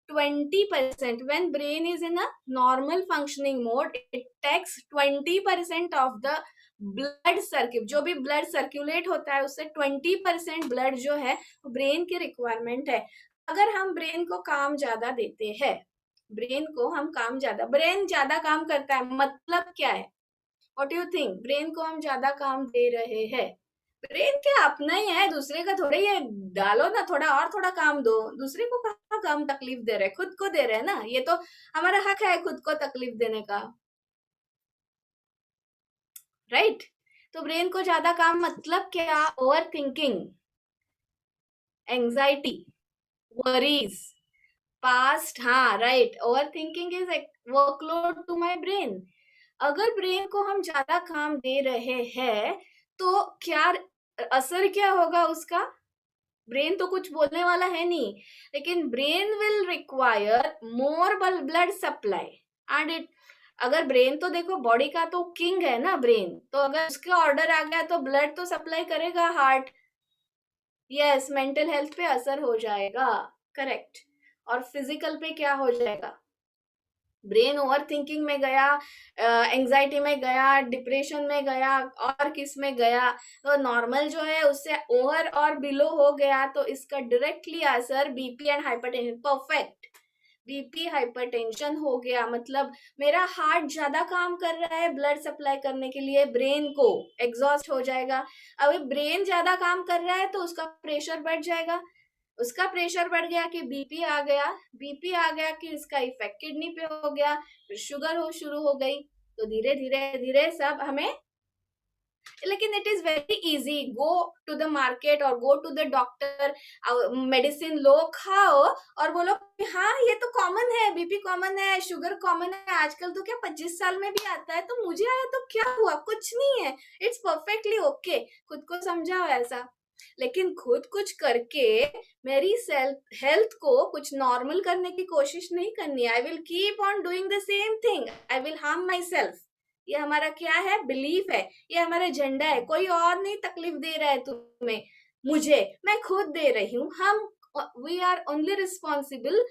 C: 20%। When brain is in a normal functioning mode, it takes 20% of the blood circuit, जो भी ब्लड सर्क्यूलेट होता है उससे 20% ब्लड जो है वो ब्रेन की रिक्वायरमेंट है। अगर हम ब्रेन को काम ज्यादा देते हैं, ब्रेन ज्यादा काम करता है, मतलब क्या है? What you think? ब्रेन को हम ज्यादा काम दे रहे हैं, ब्रेन क्या अपना ही है, दूसरे का थोड़ा ही डालो ना, थोड़ा काम दो। दूसरे को कहाँ काम तकलीफ दे रहे? खुद को दे रहे हैं ना। ये तो हमारा हक है खुद को तकलीफ देने का, राइट? तो ब्रेन को ज्यादा काम मतलब क्या? Over thinking, anxiety, worries, past, हाँ right, over thinking is workload to my brain. अगर ब्रेन को हम ज्यादा काम दे रहे हैं तो क्या असर क्या होगा उसका? ब्रेन तो कुछ बोलने वाला है नहीं, लेकिन brain will require more blood supply and it, अगर ब्रेन तो देखो बॉडी का तो किंग है ना ब्रेन, तो अगर उसका ऑर्डर आ गया तो ब्लड तो सप्लाई करेगा हार्ट। यस, मेंटल हेल्थ पे असर हो जाएगा, करेक्ट। और फिजिकल पे क्या हो जाएगा? ब्रेन ओवर थिंकिंग में गया, एंजाइटी में गया, डिप्रेशन में गया, और किस में गया? तो नॉर्मल जो है उससे ओवर और बिलो हो गया, तो इसका डायरेक्टली असर BP and hypertension, perfect, BP hypertension हो गया। मतलब मेरा हार्ट ज्यादा काम कर रहा है ब्लड सप्लाई करने के लिए, ब्रेन को एग्जॉस्ट हो जाएगा। अभी ब्रेन ज्यादा काम कर रहा है तो उसका प्रेशर बढ़ जाएगा, उसका प्रेशर बढ़ गया कि बीपी आ गया कि इसका इफेक्ट किडनी पे हो गया, फिर शुगर हो शुरू हो गई। तो धीरे धीरे सब हमें, लेकिन it is very easy, go to the market और go to the doctor, medicine लो, खाओ और बोलो हाँ ये तो कॉमन है, बीपी कॉमन है, शुगर कॉमन है, आजकल तो क्या 25 साल में भी आता है, तो मुझे आया तो क्या हुआ? कुछ नहीं है, इट्स परफेक्टली ओके। खुद को समझाओ ऐसा। लेकिन खुद कुछ करके मेरी सेल्फ हेल्थ को कुछ नॉर्मल करने की कोशिश नहीं करनी। I will keep on doing the same thing, I will harm my self. ये हमारा क्या है? बिलीफ है, ये हमारा झंडा है। कोई और नहीं तकलीफ दे रहा है तुम्हें, मुझे, मैं खुद दे रही हूँ। हम वी आर ओनली रिस्पॉन्सिबल,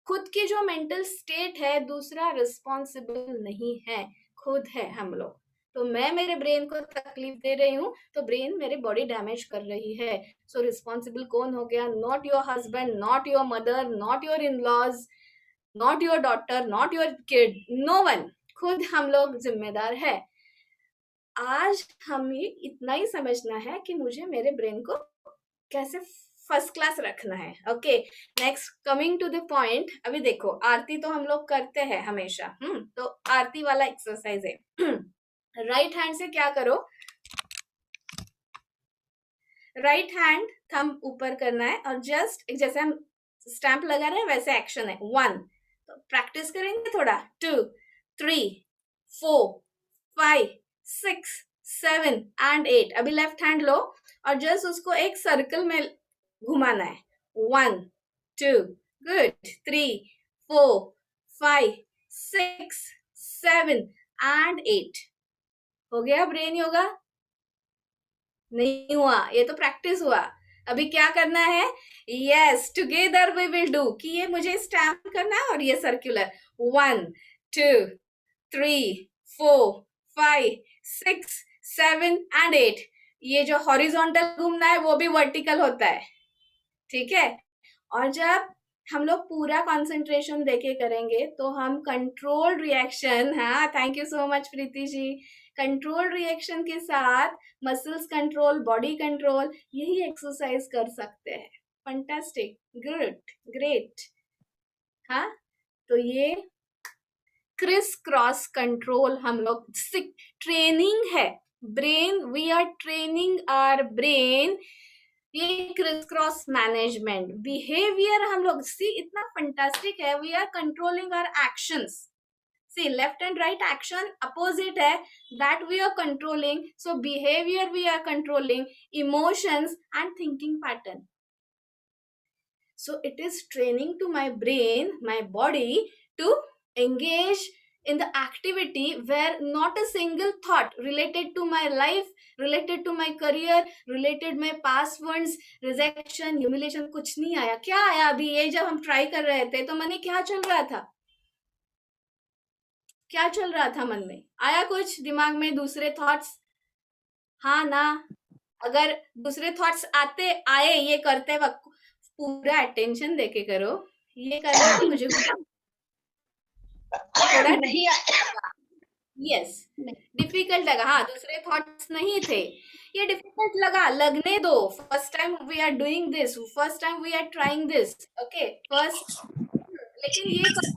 C: खुद की जो मेंटल स्टेट है दूसरा रिस्पॉन्सिबल नहीं है, खुद है हम लोग। तो मैं मेरे ब्रेन को तकलीफ दे रही हूँ तो ब्रेन मेरे बॉडी डैमेज कर रही है। सो रिस्पॉन्सिबल कौन हो गया? Not your husband, not your mother, not your in laws, not your daughter, not your kid, no one, खुद हम लोग जिम्मेदार है। आज हमें इतना ही समझना है कि मुझे मेरे ब्रेन को कैसे फर्स्ट क्लास रखना है। Okay, next coming to the point. अभी देखो आरती तो हम लोग करते हैं हमेशा, तो आरती वाला एक्सरसाइज है। राइट हैंड से क्या करो, राइट हैंड थंब ऊपर करना है और जस्ट जैसे हम स्टैंप लगा रहे हैं वैसे एक्शन है। 1, तो प्रैक्टिस करेंगे थोड़ा। 2, 3, 4, 5, 6, 7 एंड 8। अभी लेफ्ट हैंड लो और जस्ट उसको एक सर्कल में घुमाना है। 1, 2, गुड, 3, 4, 5, 6, 7 एंड 8। हो गया ब्रेन योगा? नहीं हुआ, ये तो प्रैक्टिस हुआ। अभी क्या करना है? Yes, together we will do कि ये मुझे स्टैम्प करना है और ये सर्कुलर। 1, 2, 3, 4, 5, 6, 7 एंड 8। ये जो हॉरिजॉन्टल घूमना है वो भी वर्टिकल होता है, ठीक है। और जब हम लोग पूरा कंसंट्रेशन देके करेंगे तो हम कंट्रोल रिएक्शन, हाँ thank you so much Preeti ji, control reaction के साथ मसल्स कंट्रोल, बॉडी कंट्रोल, यही एक्सरसाइज कर सकते हैं। Fantastic, good, great. हाँ, तो ये क्रिस क्रॉस कंट्रोल हम लोग ट्रेनिंग है brain, we are training our brain. ये क्रिस क्रॉस मैनेजमेंट बिहेवियर हम लोग इतना फंटास्टिक है। We are controlling our actions. See, left and right action opposite है, that we are controlling. So behavior we are controlling, emotions and thinking pattern. So it is training to my brain, my body to engage in the activity where not a single thought related to my life, related to my career, related my past ones, rejection, humiliation, कुछ नहीं आया। क्या आया? अभी ये जब हम try कर रहे थे तो मन में क्या चल रहा था? क्या चल रहा था मन में? आया कुछ दिमाग में दूसरे थॉट्स? हाँ ना? अगर दूसरे थॉट्स आए ये करते वक्त पूरा अटेंशन देके करो। ये करना तो मुझे थोड़ा
D: नहीं
C: यस डिफिकल्ट लगा। हाँ, दूसरे थॉट्स नहीं थे, ये डिफिकल्ट लगा, लगने दो। First time we are doing this, first time we are trying this, okay first. लेकिन ये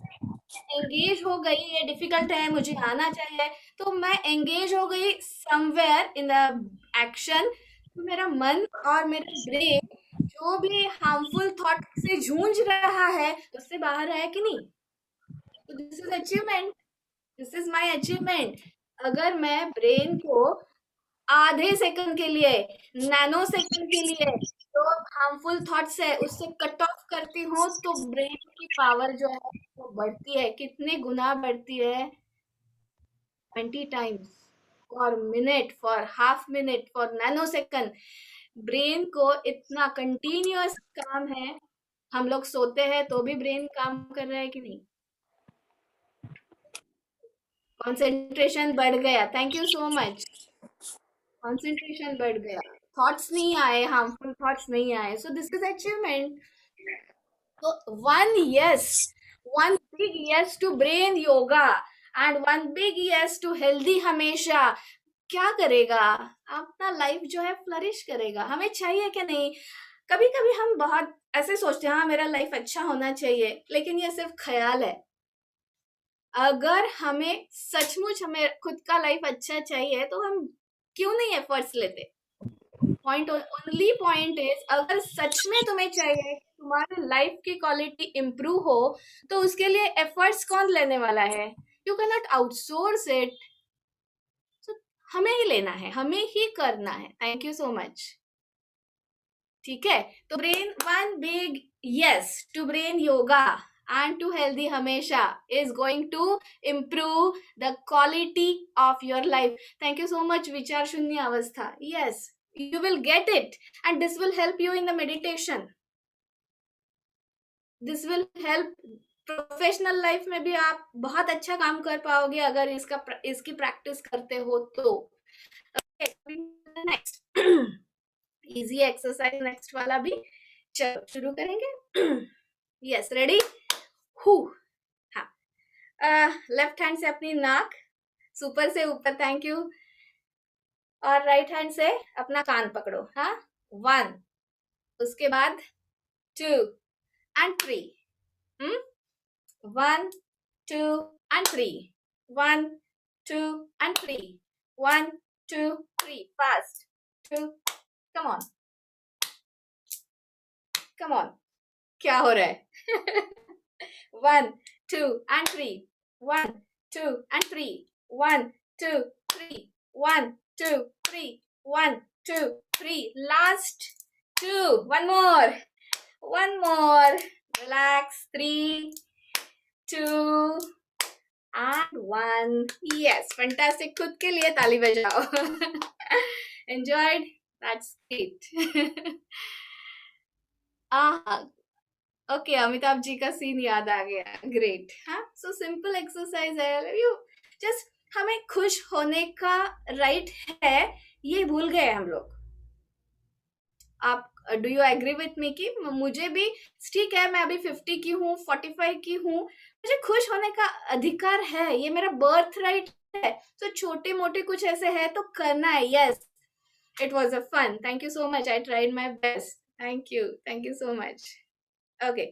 C: एंगेज हो गई, ये डिफिकल्ट है, मुझे आना चाहिए, तो मैं एंगेज हो गई समवेयर इन द एक्शन। तो मेरा मन और मेरा ब्रेन जो भी हार्मफुल थॉट से जूझ रहा है उससे बाहर है कि नहीं? तो this is achievement, this is my achievement. अगर मैं ब्रेन को आधे सेकंड के लिए, नैनो सेकंड के लिए जो हार्मफुल थॉट्स है उससे कट ऑफ करती हूँ तो ब्रेन की पावर जो है वो बढ़ती है। कितने गुना बढ़ती है? 20 times for minute, for half minute, for nano second. Brain को इतना कंटिन्यूअस काम है। हम लोग सोते हैं तो भी ब्रेन काम कर रहा है कि नहीं? कंसंट्रेशन बढ़ गया, thank you so much. Concentration बढ़ गया, थॉट्स नहीं आए, हार्मफुल थॉट्स नहीं आए, सो दिस इज अचीवमेंट। तो one big yes to brain yoga and one big yes to healthy हमेशा। क्या करेगा? अपना लाइफ जो है फ्लरिश करेगा। हमें चाहिए क्या नहीं? कभी कभी हम बहुत ऐसे सोचते हैं हाँ मेरा लाइफ अच्छा होना चाहिए, लेकिन ये सिर्फ ख्याल है। अगर हमें सचमुच हमें खुद का लाइफ अच्छा चाहिए तो हम क्यों नहीं एफर्ट्स लेते? ओनली पॉइंट इज, अगर सच में तुम्हें चाहिए कि तुम्हारी लाइफ की क्वालिटी इंप्रूव हो तो उसके लिए एफर्ट्स कौन लेने वाला है? You can not outsource it. हमें ही लेना है, हमें ही करना है। Thank you so much. ठीक है, तो brain one big yes to brain yoga and to healthy hamesha is going to improve the quality of your life. Thank you so much vichar shunya avastha. Yes, you will get it and this will help you in the meditation. This will help professional life में भी आप बहुत अच्छा काम कर पाओगे अगर इसकी प्रैक्टिस करते हो तो। नेक्स्ट इजी एक्सरसाइज नेक्स्ट वाला भी चलो शुरू करेंगे। Yes ready. हु हाँ लेफ्ट हैंड से अपनी नाक सुपर से ऊपर, थैंक यू, और राइट हैंड से अपना कान पकड़ो। हाँ 1, उसके बाद 2 and 3। 1 2 and 3, 1 2 and 3, 1 2 3, fast 2, come on come on, क्या हो रहा है? 1 2 and 3, 1 2 and 3, 1 2 3, 1 2 3, 1 2 3, last 2, one more, relax, 3 2 and 1, yes, fantastic, खुद के लिए ताली बजाओ। enjoyed, that's great। Okay Amitabh ji का सीन याद आ गया, ग्रेट। हाँ सो सिंपल एक्सरसाइज है, यू जस्ट हमें खुश होने का राइट है, ये भूल गए हम लोग। आप do you agree with me कि मुझे भी ठीक है, मैं अभी 50 की हूँ, 45 की हूँ, मुझे खुश होने का अधिकार है, ये मेरा बर्थ राइट है। तो छोटे मोटे कुछ ऐसे है तो करना है। Yes it was a fun, thank you so much, I tried my best, thank you so much. Okay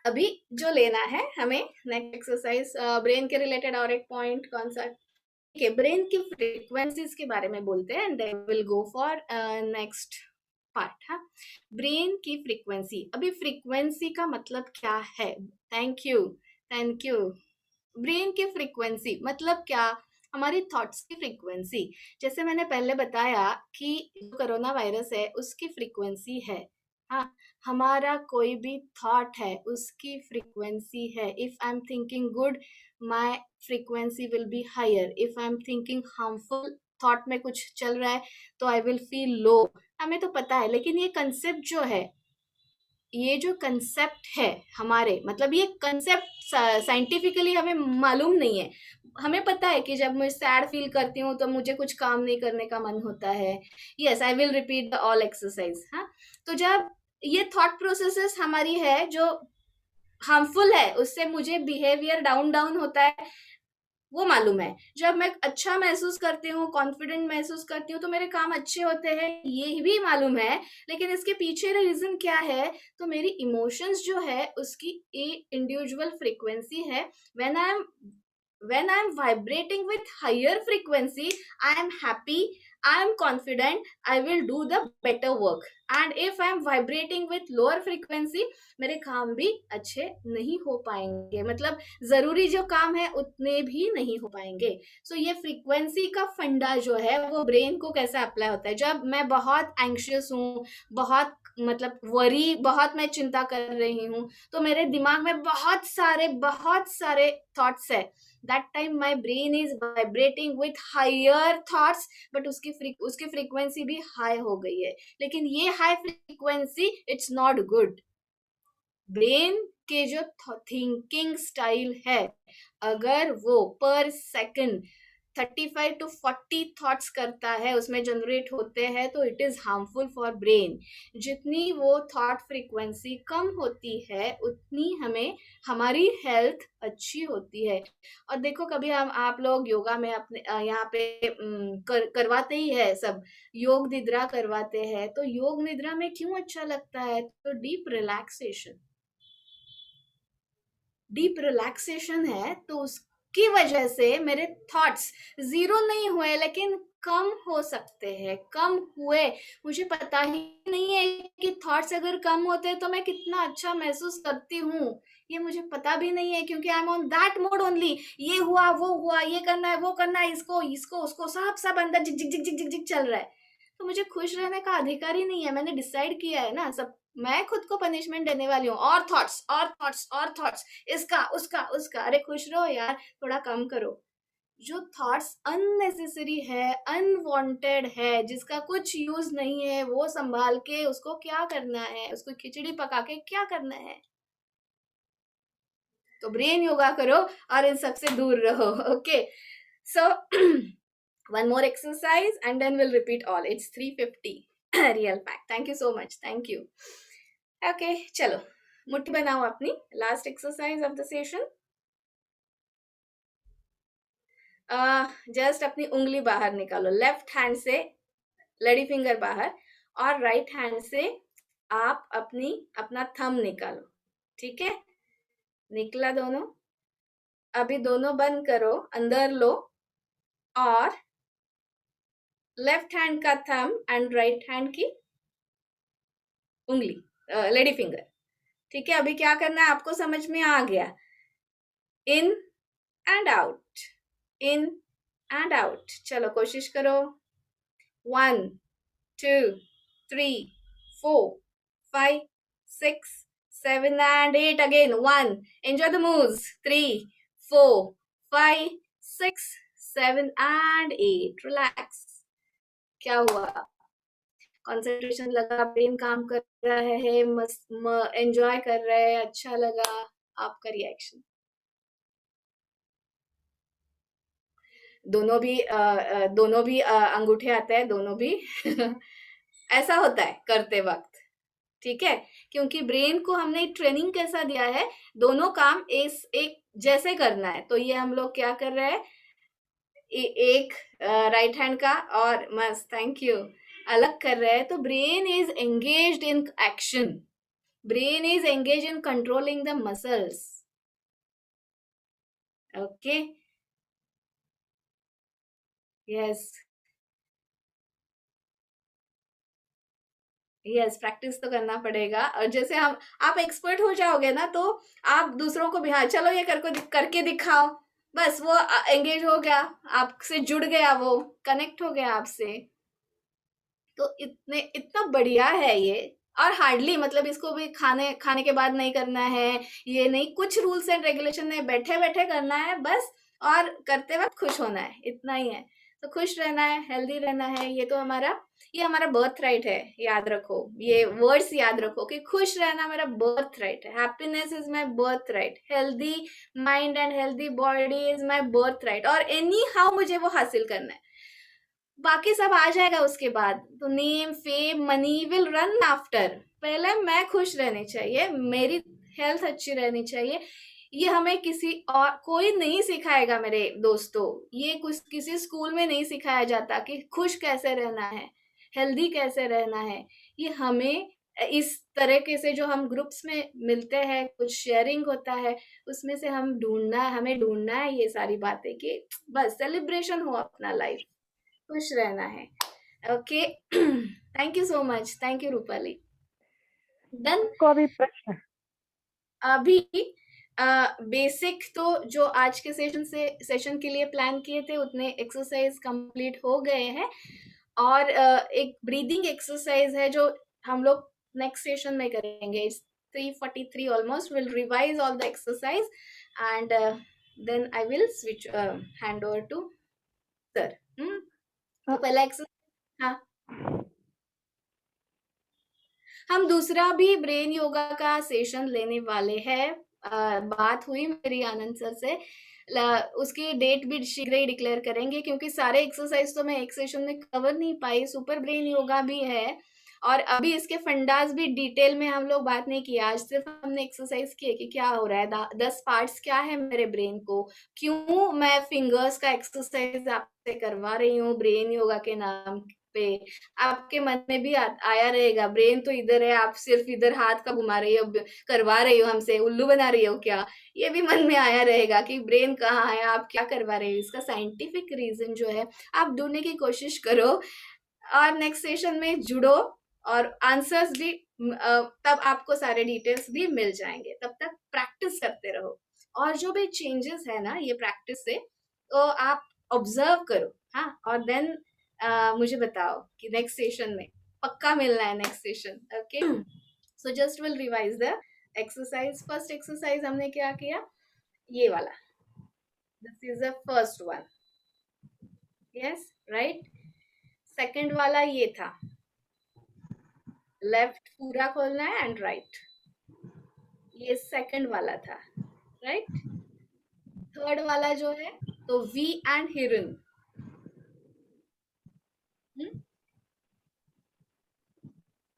C: अभी जो लेना है हमें नेक्स्ट एक्सरसाइज ब्रेन के रिलेटेड और एक पॉइंट कौन सा, ठीक है, ब्रेन की फ्रीक्वेंसीज के बारे में बोलते हैं and then will go for next part. हाँ ब्रेन की फ्रीक्वेंसी, अभी फ्रीक्वेंसी का मतलब क्या है? थैंक यू ब्रेन की फ्रीक्वेंसी मतलब क्या? हमारी थॉट्स की फ्रीक्वेंसी। जैसे मैंने पहले बताया कि जो कोरोना वायरस है उसकी फ्रीक्वेंसी है। हाँ हमारा कोई भी थॉट है उसकी फ्रीक्वेंसी है। If I am thinking good my frequency will be higher, if I am thinking harmful thought में कुछ चल रहा है तो आई विल फील लो। हमें तो पता है, लेकिन ये कंसेप्ट जो है, ये जो कंसेप्ट है हमारे, मतलब ये कंसेप्ट साइंटिफिकली हमें मालूम नहीं है। हमें पता है कि जब मैं सैड फील करती हूँ तो मुझे कुछ काम नहीं करने का मन होता है। Yes I will repeat the all exercise. हाँ तो जब ये थॉट प्रोसेसेस हमारी है जो हार्मफुल है, उससे मुझे बिहेवियर डाउन होता है, वो मालूम है। जब मैं अच्छा महसूस करती हूँ, कॉन्फिडेंट महसूस करती हूँ तो मेरे काम अच्छे होते हैं, ये भी मालूम है। लेकिन इसके पीछे रीजन क्या है? तो मेरी इमोशंस जो है उसकी इंडिविजुअल फ्रीक्वेंसी है। when I am vibrating with higher frequency, I am happy, I am confident, I will do the better work. And if I am vibrating with lower frequency, मेरे काम भी अच्छे नहीं हो पाएंगे, मतलब जरूरी जो काम है उतने भी नहीं हो पाएंगे। सो ये फ्रीक्वेंसी का फंडा जो है वो ब्रेन को कैसे अप्लाई होता है? जब मैं बहुत एंग्शियस हूँ, बहुत मतलब वरी, बहुत मैं चिंता कर रही हूँ, तो मेरे दिमाग में बहुत सारे थॉट्स है। that time my brain is vibrating with higher thoughts, but उसकी फ्रीक्वेंसी भी हाई हो गई है। लेकिन ये high frequency it's not good. Brain के जो थिंकिंग स्टाइल है, अगर वो पर सेकंड 35 to 40 थॉट्स करता है, उसमें जनरेट होते हैं, तो it is harmful for brain. जितनी वो थॉट फ्रीक्वेंसी कम होती है उतनी हमें हमारी हेल्थ अच्छी होती है। और देखो कभी आप लोग योगा में अपने यहाँ पे करवाते ही है, सब योग निद्रा करवाते हैं। तो योग निद्रा में क्यों अच्छा लगता है? तो डीप रिलैक्सेशन है, तो उसकी वजह से मेरे थॉट्स जीरो नहीं हुए लेकिन कम हो सकते हैं, कम हुए। मुझे पता ही नहीं है कि थॉट्स अगर कम होते तो मैं कितना अच्छा महसूस करती हूँ, ये मुझे पता भी नहीं है, क्योंकि I am on that mode only. ये हुआ, वो हुआ, ये करना है, वो करना है, इसको उसको सब अंदर जिक जिक जिक जिक जिक जिक चल रहा है। तो मुझे खुश रहने का अधिकार ही नहीं है। मैंने डिसाइड किया है ना, सब मैं खुद को पनिशमेंट देने वाली हूँ। और थॉट्स, इसका उसका। अरे खुश रहो यार, थोड़ा कम करो। जो थॉट्स अननेसेसरी है, अनवांटेड है, जिसका कुछ यूज नहीं है, वो संभाल के उसको क्या करना है, उसको खिचड़ी पका के क्या करना है? तो ब्रेन योगा करो और इन सब से दूर रहो. Okay, so one more exercise and then we'll repeat all. It's 350. Real fact. Thank you so much. Thank you. Okay, चलो मुट्ठी बनाओ अपनी. Last exercise of the session. Just अपनी उंगली बाहर निकालो. लेफ्ट हैंड से लड़ी फिंगर बाहर और राइट हैंड से आप अपना थंब निकालो. ठीक है, निकला दोनों. अभी दोनों बंद करो, अंदर लो और लेफ्ट हैंड का थंब एंड राइट हैंड की उंगली, लेडी फिंगर. ठीक है, अभी क्या करना है आपको समझ में आ गया. In and out, in and out. चलो कोशिश करो. 1 2 3 4 5 6 7 and 8. Again 1. Enjoy the moves. 3 4 5 6 7 and 8. Relax. क्या हुआ? कंसंट्रेशन लगा, ब्रेन काम कर रहा है, एंजॉय कर रहा है, अच्छा लगा. आपका रिएक्शन. दोनों भी अंगूठे आते हैं, दोनों भी ऐसा होता है करते वक्त. ठीक है, क्योंकि ब्रेन को हमने ट्रेनिंग कैसा दिया है, दोनों काम एक जैसे करना है. तो ये हम लोग क्या कर रहे हैं, एक राइट हैंड का और मस्त, थैंक यू, अलग कर रहे हैं. तो brain is engaged in action, brain is engage in controlling the muscles. Okay, yes yes, practice तो करना पड़ेगा. और जैसे आप एक्सपर्ट हो जाओगे ना, तो आप दूसरों को भी, हाँ चलो ये करके दिखाओ, बस वो एंगेज हो गया, आपसे जुड़ गया, वो कनेक्ट हो गया आपसे. तो इतना बढ़िया है ये. और हार्डली, मतलब इसको भी खाने के बाद नहीं करना है, ये नहीं, कुछ रूल्स एंड रेगुलेशन नहीं, बैठे बैठे करना है बस. और करते वक्त खुश होना है, इतना ही है. तो खुश रहना है, हेल्दी रहना है. ये हमारा बर्थ राइट है. याद रखो, ये वर्ड्स याद रखो कि खुश रहना मेरा बर्थ राइट है. Happiness is my birth right. Healthy mind and healthy body is my birth right. और एनी हाउ मुझे वो हासिल करना है, बाकी सब आ जाएगा उसके बाद. तो name, fame, money will run after. पहले मैं खुश रहनी चाहिए, मेरी हेल्थ अच्छी रहनी चाहिए. ये हमें कोई नहीं सिखाएगा मेरे दोस्तों. ये किसी स्कूल में नहीं सिखाया जाता कि खुश कैसे रहना है, हेल्दी कैसे रहना है. ये हमें इस तरीके से जो हम ग्रुप्स में मिलते हैं, कुछ शेयरिंग होता है, उसमें से हमें ढूंढना है ये सारी बातें कि बस सेलिब्रेशन हो अपना लाइफ, खुश रहना है. Okay, thank you so much. Thank you Rupali. Done.
A: को अभी प्रश्न
C: अभी बेसिक तो जो आज के सेशन के लिए प्लान किए थे उतने एक्सरसाइज कंप्लीट हो गए हैं. और एक ब्रीदिंग एक्सरसाइज है जो हम लोग नेक्स्ट सेशन में करेंगे. 3:43 almost. Will revise all the exercise and then I will switch hand over to sir. तो पहला एक्सरसाइज, हाँ, हम दूसरा भी ब्रेन योगा का सेशन लेने वाले हैं. बात हुई मेरी आनंद सर से, उसकी डेट भी शीघ्र ही डिक्लेयर करेंगे, क्योंकि सारे एक्सरसाइज तो मैं एक सेशन में कवर नहीं पाई. सुपर ब्रेन योगा भी है और अभी इसके फंडास भी डिटेल में हम लोग बात नहीं किया. आज सिर्फ हमने एक्सरसाइज किए कि क्या हो रहा है, 10 पार्ट्स क्या है मेरे ब्रेन को, क्यों मैं फिंगर्स का एक्सरसाइज आपसे करवा रही हूँ ब्रेन योगा के नाम पे. आपके मन में भी आया रहेगा, ब्रेन तो इधर है, आप सिर्फ इधर हाथ का घुमा रही हो, करवा रही हो, हमसे उल्लू बना रही हो क्या. ये भी मन में आया रहेगा कि ब्रेन कहाँ है, आप क्या करवा रहे हो. इसका साइंटिफिक रीजन जो है आप ढूंढने की कोशिश करो और नेक्स्ट सेशन में जुड़ो और आंसर्स भी तब आपको सारे डिटेल्स भी मिल जाएंगे. तब तक प्रैक्टिस करते रहो और जो भी चेंजेस है ना ये प्रैक्टिस से, तो आप ऑब्जर्व करो. हाँ, और देन मुझे बताओ कि नेक्स्ट सेशन में पक्का मिलना है next session. Okay, so just will revise the exercise. First exercise हमने क्या किया, ये वाला, this is the first one. Yes, right. Second वाला ये था, लेफ्ट पूरा खोलना है एंड राइट. ये सेकंड वाला था. राइट। थर्ड वाला जो है तो वी एंड हिरन,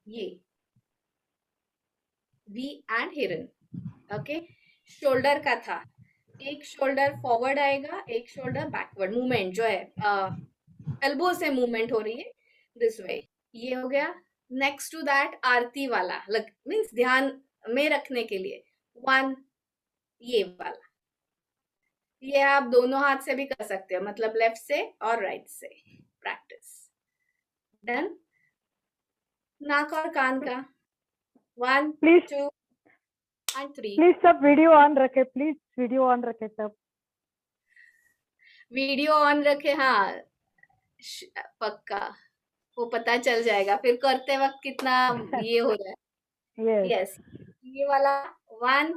C: ये वी एंड हिरन, ओके। शोल्डर का था, एक शोल्डर फॉरवर्ड आएगा, एक शोल्डर बैकवर्ड, मूवमेंट जो है एल्बो से मूवमेंट हो रही है दिस वे, ये हो गया। नेक्स्ट टू दैट आरती वाला, मीन्स ध्यान में रखने के लिए, वन, ये वाला, ये आप दोनों हाथ से भी कर सकते हो, मतलब लेफ्ट से और राइट से, प्रैक्टिस डन। नाक और कान का, 1
A: प्लीज
C: 2 एंड 3।
A: प्लीज सब वीडियो ऑन रखे, प्लीज वीडियो ऑन रखे सब।
C: वीडियो ऑन रखे, हाँ पक्का, वो पता चल जाएगा फिर करते वक्त कितना ये हो रहा है।
A: यस
C: यस, ये वाला 1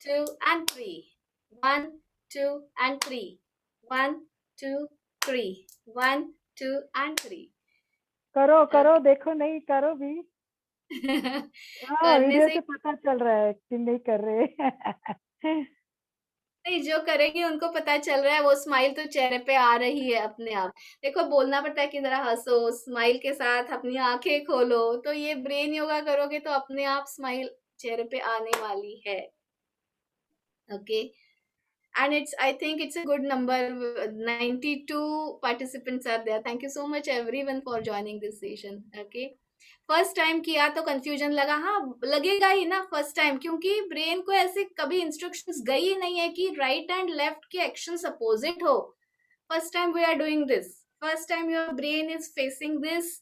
C: 2 एंड 3, 1 2 एंड 3, 1 2 3, 1 2 एंड 3।
A: करो करो, देखो नहीं करो भी। हाँ,
C: करने
A: वीडियो
C: से
A: से पता चल रहा है कि नहीं कर रहे।
C: नहीं, जो करेगी उनको पता चल रहा है, वो स्माइल तो चेहरे पे आ रही है अपने आप। देखो बोलना पड़ता है कि जरा हंसो, स्माइल के साथ अपनी आंखें खोलो, तो ये ब्रेन योगा करोगे तो अपने आप स्माइल चेहरे पे आने वाली है। Okay, and I think it's a good number. 92 participants are there. Thank you so much everyone for joining this session. Okay, first time किया तो कंफ्यूजन लगा, हाँ लगेगा ही ना फर्स्ट टाइम, क्योंकि ब्रेन को ऐसे कभी इंस्ट्रक्शंस गई ही नहीं है कि राइट एंड लेफ्ट के एक्शंस अपोजिट हो। First time we are doing this, first time your brain is facing this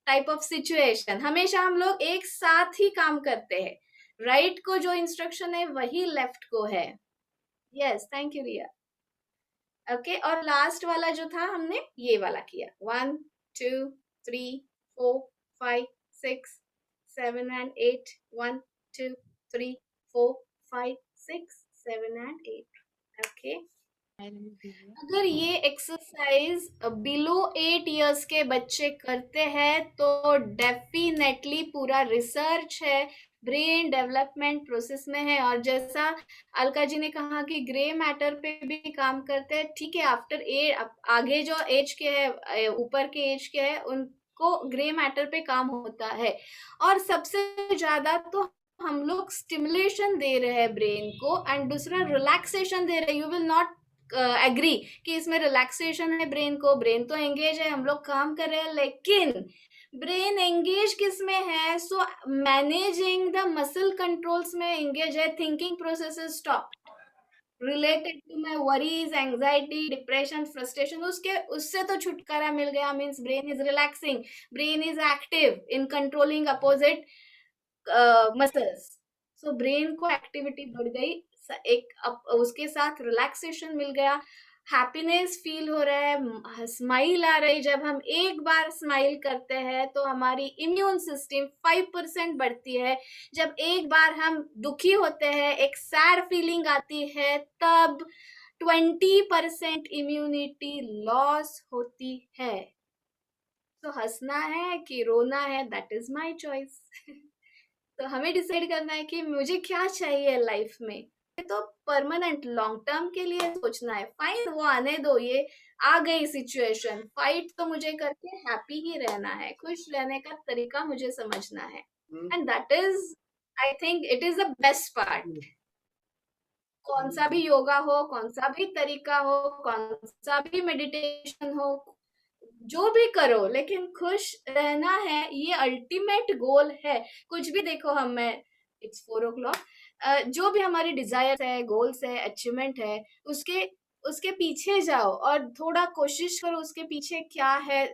C: type of situation. हमेशा हम लोग एक साथ ही काम करते हैं, राइट को जो इंस्ट्रक्शन है वही लेफ्ट को है। Yes, thank you Riya. Okay, और लास्ट वाला जो था हमने ये वाला किया, 1 2 3 4 5 6 7 एंड 8, 1 2 3 4 5 6 7 एंड 8। ओके, अगर ये एक्सरसाइज बिलो 8 इयर्स के बच्चे करते हैं तो डेफिनेटली पूरा रिसर्च है, ब्रेन डेवलपमेंट प्रोसेस में है। और जैसा अलका जी ने कहा कि ग्रे मैटर पे भी काम करते हैं, ठीक है, आफ्टर आगे जो एज के है, ऊपर के एज के है, उनको ग्रे मैटर पे काम होता है। और सबसे ज्यादा तो हम लोग स्टिमुलेशन दे रहे हैं ब्रेन को, एंड दूसरा रिलैक्सेशन दे रहे हैं। यू विल नॉट एग्री कि इसमें रिलैक्सेशन है ब्रेन को, ब्रेन तो एंगेज है, हम लोग काम कर रहे हैं, लेकिन ब्रेन एंगेज किस में है? So managing the muscle controls में एंगेज है, thinking processes stop related to my worries, anxiety, depression, frustration, उससे तो छुटकारा मिल गया। Means brain is relaxing, brain is active in controlling opposite muscles. So brain को एक्टिविटी बढ़ गई, उसके साथ रिलैक्सेशन मिल गया, हैप्पीनेस फील हो रहा है, स्माइल आ रही। जब हम एक बार स्माइल करते हैं तो हमारी इम्यून सिस्टम 5% बढ़ती है। जब एक बार हम दुखी होते हैं, एक सैड फीलिंग आती है, तब 20% इम्यूनिटी लॉस होती है। तो हंसना है कि रोना है, दैट इज माई चॉइस। तो हमें डिसाइड करना है कि मुझे क्या चाहिए लाइफ में। तो परमानेंट लॉन्ग टर्म के लिए सोचना है, फाइन वो आने दो, ये आ गई सिचुएशन, फाइट तो मुझे करके हैप्पी ही रहना है, खुश रहने का तरीका मुझे समझना है। And that is, I think it is the best part. कौन सा भी योगा हो, कौन सा भी तरीका हो, कौन सा भी मेडिटेशन हो, जो भी करो, लेकिन खुश रहना है, ये अल्टीमेट गोल है। कुछ भी देखो, हमें इट्स 4 o'clock, जो भी हमारी डिजायर है, गोल्स है, अचीवमेंट है, उसके पीछे जाओ और थोड़ा कोशिश करो उसके पीछे क्या है,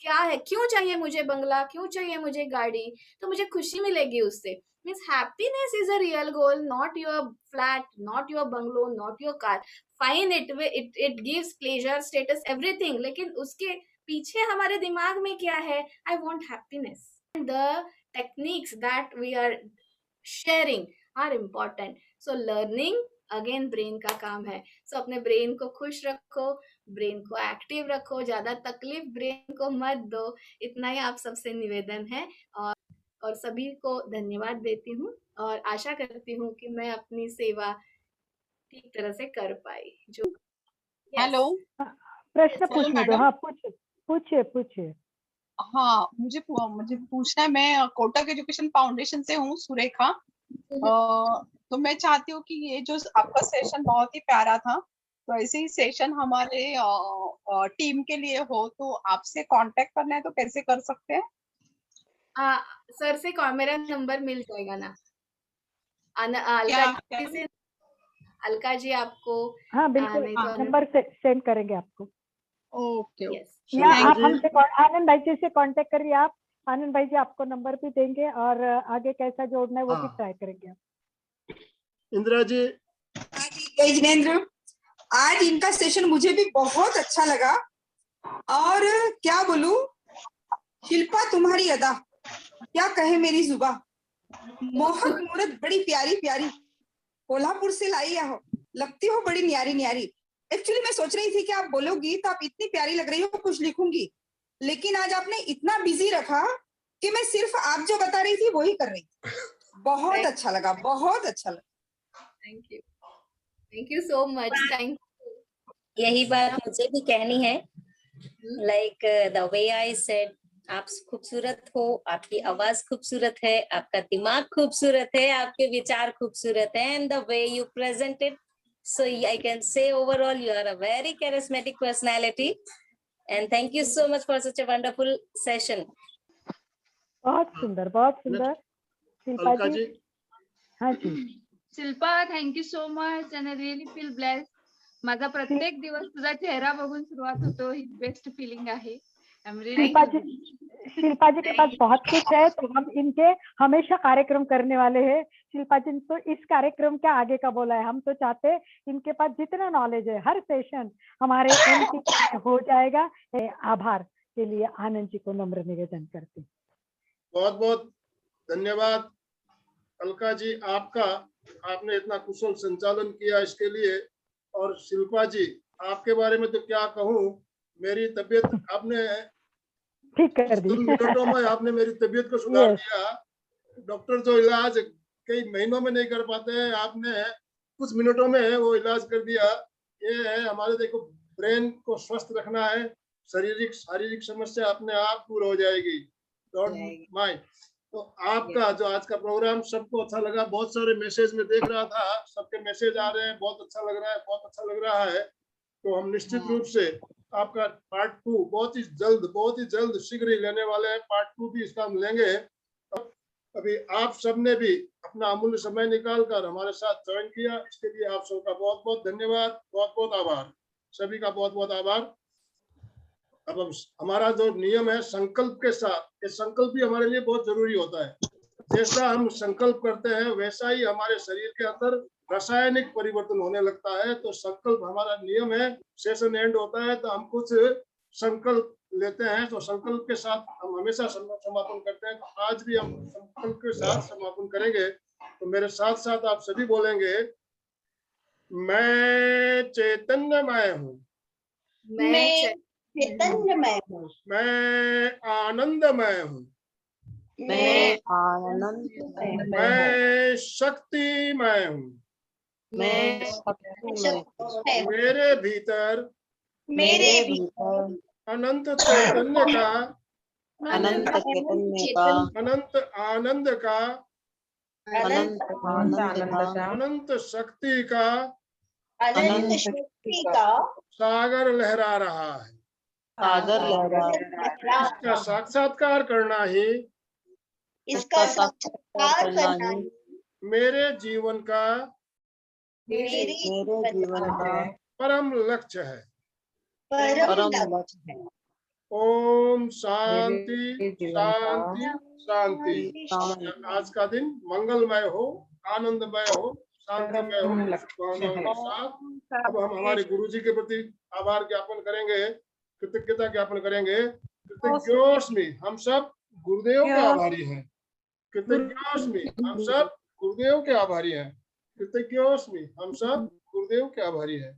C: क्या है, क्यों चाहिए मुझे बंगला, क्यों चाहिए मुझे गाड़ी, तो मुझे खुशी मिलेगी उससे। Means happiness is a real goal, not your flat, not your bungalow, not your car. Fine, it gives pleasure, status, everything, लेकिन उसके पीछे हमारे दिमाग में क्या है? I want happiness. The techniques that we are sharing are important. So learning again brain का काम है। सो अपने ब्रेन को खुश रखो, ब्रेन को एक्टिव रखो, ज्यादा तकलीफ ब्रेन को मत दो। इतना ही आप सबसे निवेदन है, और सभी को धन्यवाद देती हूँ और आशा करती हूँ कि मैं अपनी सेवा ठीक तरह से कर पाई जो।
E: हेलो
A: प्रश्न
E: हेलो
A: पूछने दो।
E: मैडम।
A: हाँ, पूछिए।
E: हाँ, मुझे पूछना है। मैं कोटक एजुकेशन फाउंडेशन से हूँ, सुरेखा। तो मैं चाहती हूँ कि ये जो आपका सेशन बहुत ही प्यारा था, तो ऐसे ही सेशन हमारे टीम के लिए हो, तो आपसे कांटेक्ट करना है तो कैसे कर सकते हैं?
C: सर से मेरा नंबर मिल जाएगा ना?
E: क्या
C: अलका जी से, अलका जी आपको
A: हाँ बिल्कुल,
C: नहीं तो
A: नंबर सेंड करेंगे आपको।
E: Okay
C: yes.
A: या
E: Thank
A: आप
E: you.
A: हमसे आनंद भाई जी से कांटेक्ट करिए। आप आनंद भाई जी आपको नंबर भी देंगे और आगे कैसा जोड़ना है वो भी
F: हाँ।
A: ट्राई करेंगे आप।
F: इंदिरा जी,
G: जय जिनेंद्र, आज इनका सेशन मुझे भी बहुत अच्छा लगा। और क्या बोलूं, शिल्पा तुम्हारी अदा, क्या कहे मेरी जुबा, मोहक मूरत बड़ी प्यारी प्यारी, कोल्हापुर से लाई हो, लगती हो बड़ी न्यारी न्यारी। एक्चुअली मैं सोच रही थी कि आप बोलोगी तो आप इतनी प्यारी लग रही हो, कुछ लिखूंगी, लेकिन आज आपने इतना बिजी रखा कि मैं सिर्फ आप जो बता रही थी वही कर रही थी। बहुत अच्छा लगा, बहुत अच्छा लगा।
C: Thank you so much. Thank
B: यही बात मुझे भी कहनी है। Like the way I said, आप खूबसूरत हो, आपकी आवाज खूबसूरत है, आपका दिमाग खूबसूरत है, आपके विचार खूबसूरत है, and the way you presented, so I can say overall you are a very charismatic personality, and thank you so much for such a wonderful session.
A: बहुत सुंदर, बहुत सुंदर। शिल्पा
F: अलका
A: जी।
F: जी,
A: हाँ जी।
H: Shilpa, thank you so much and I really feel blessed. माझा प्रत्येक दिवस तुझा चेहरा बघून सुरुवात होतो, ही बेस्ट फीलिंग आहे. आय एम रिअली
A: शिल्पा जी के पास बहुत कुछ है, तो हम इनके हमेशा कार्यक्रम करने वाले हैं। शिल्पा जी तो इस कार्यक्रम के आगे का बोला है, हम तो चाहते हैं इनके पास जितना नॉलेज है हर सेशन हमारे एमपी हो जाएगा। आभार के लिए आनंद जी को नम्र निवेदन करते हैं।
F: बहुत बहुत धन्यवाद अलका जी आपका, आपने इतना कुशल संचालन किया इसके लिए। और शिल्पा जी, आपके बारे में तो क्या कहूँ, मेरी तबीयत आपने
A: ठीक कर दी।
F: मिनटों में आपने मेरी तबीयत को सुधार दिया। डॉक्टर जो इलाज कई महीनों में नहीं कर पाते हैं, आपने कुछ मिनटों में वो इलाज कर दिया। ये है हमारे, देखो, ब्रेन को स्वस्थ रखना है, शारीरिक समस्या अपने आप दूर हो जाएगी। Don't mind. तो आपका जो आज का प्रोग्राम सबको अच्छा लगा, बहुत सारे मैसेज में देख रहा था, सबके मैसेज आ रहे हैं, बहुत अच्छा लग रहा है, बहुत अच्छा लग रहा है। तो हम निश्चित रूप से आपका पार्ट 2 बहुत ही जल्द शीघ्र ही लेने वाले हैं। पार्ट 2 भी इसका हम लेंगे। अभी आप सबने भी अपना अमूल्य समय निकालकर हमारे साथ ज्वाइन किया, इसके लिए आप सबका बहुत बहुत धन्यवाद, बहुत बहुत आभार, सभी का बहुत बहुत आभार। अब हमारा जो नियम है संकल्प के साथ, ये संकल्प भी हमारे लिए बहुत जरूरी होता है। जैसा हम संकल्प करते हैं वैसा ही हमारे शरीर के अंदर रासायनिक परिवर्तन होने लगता है। तो संकल्प हमारा नियम है। सेशन एंड होता है तो हम कुछ संकल्प लेते हैं, तो संकल्प के साथ हम हमेशा समापन करते हैं। तो आज भी हम संकल्प के साथ समापन करेंगे। तो मेरे साथ साथ आप सभी बोलेंगे, मैं चैतन्यमय हूँ,
C: मैं
D: चैतन्यमय हूँ,
F: मैं आनंदमय हूँ,
D: मैं आनंदमय हूँ,
F: मैं शक्तिमय हूँ,
C: मैं
F: मेरे भीतर अनंत चैतन्य का,
D: अनंत चैतन्य का,
F: अनंत आनंद का,
D: अनंत
F: अनंत शक्ति का
D: अनंत शक्ति का
F: सागर लहरा रहा है।
D: सागर लहरा
F: इसका साक्षात्कार करना ही
D: इसका साक्षात्कार करना ही
F: मेरे जीवन का
D: मेरे जीवन का
F: परम लक्ष्य है।
D: परम लक्ष्य है।
F: ओम शांति शांति शांति। आज का दिन मंगलमय हो, आनंदमय हो, शांतिमय हो, शुभकामनाओं के साथ। अब हम हमारे गुरु जी के प्रति आभार ज्ञापन करेंगे, कृतज्ञता ज्ञापन करेंगे। कृतज्ञोस्मि, हम सब गुरुदेव के आभारी हैं। कृतज्ञोस्मि, हम सब गुरुदेव के आभारी हैं। कृतज्ञोस्मि, हम सब गुरुदेव के आभारी हैं।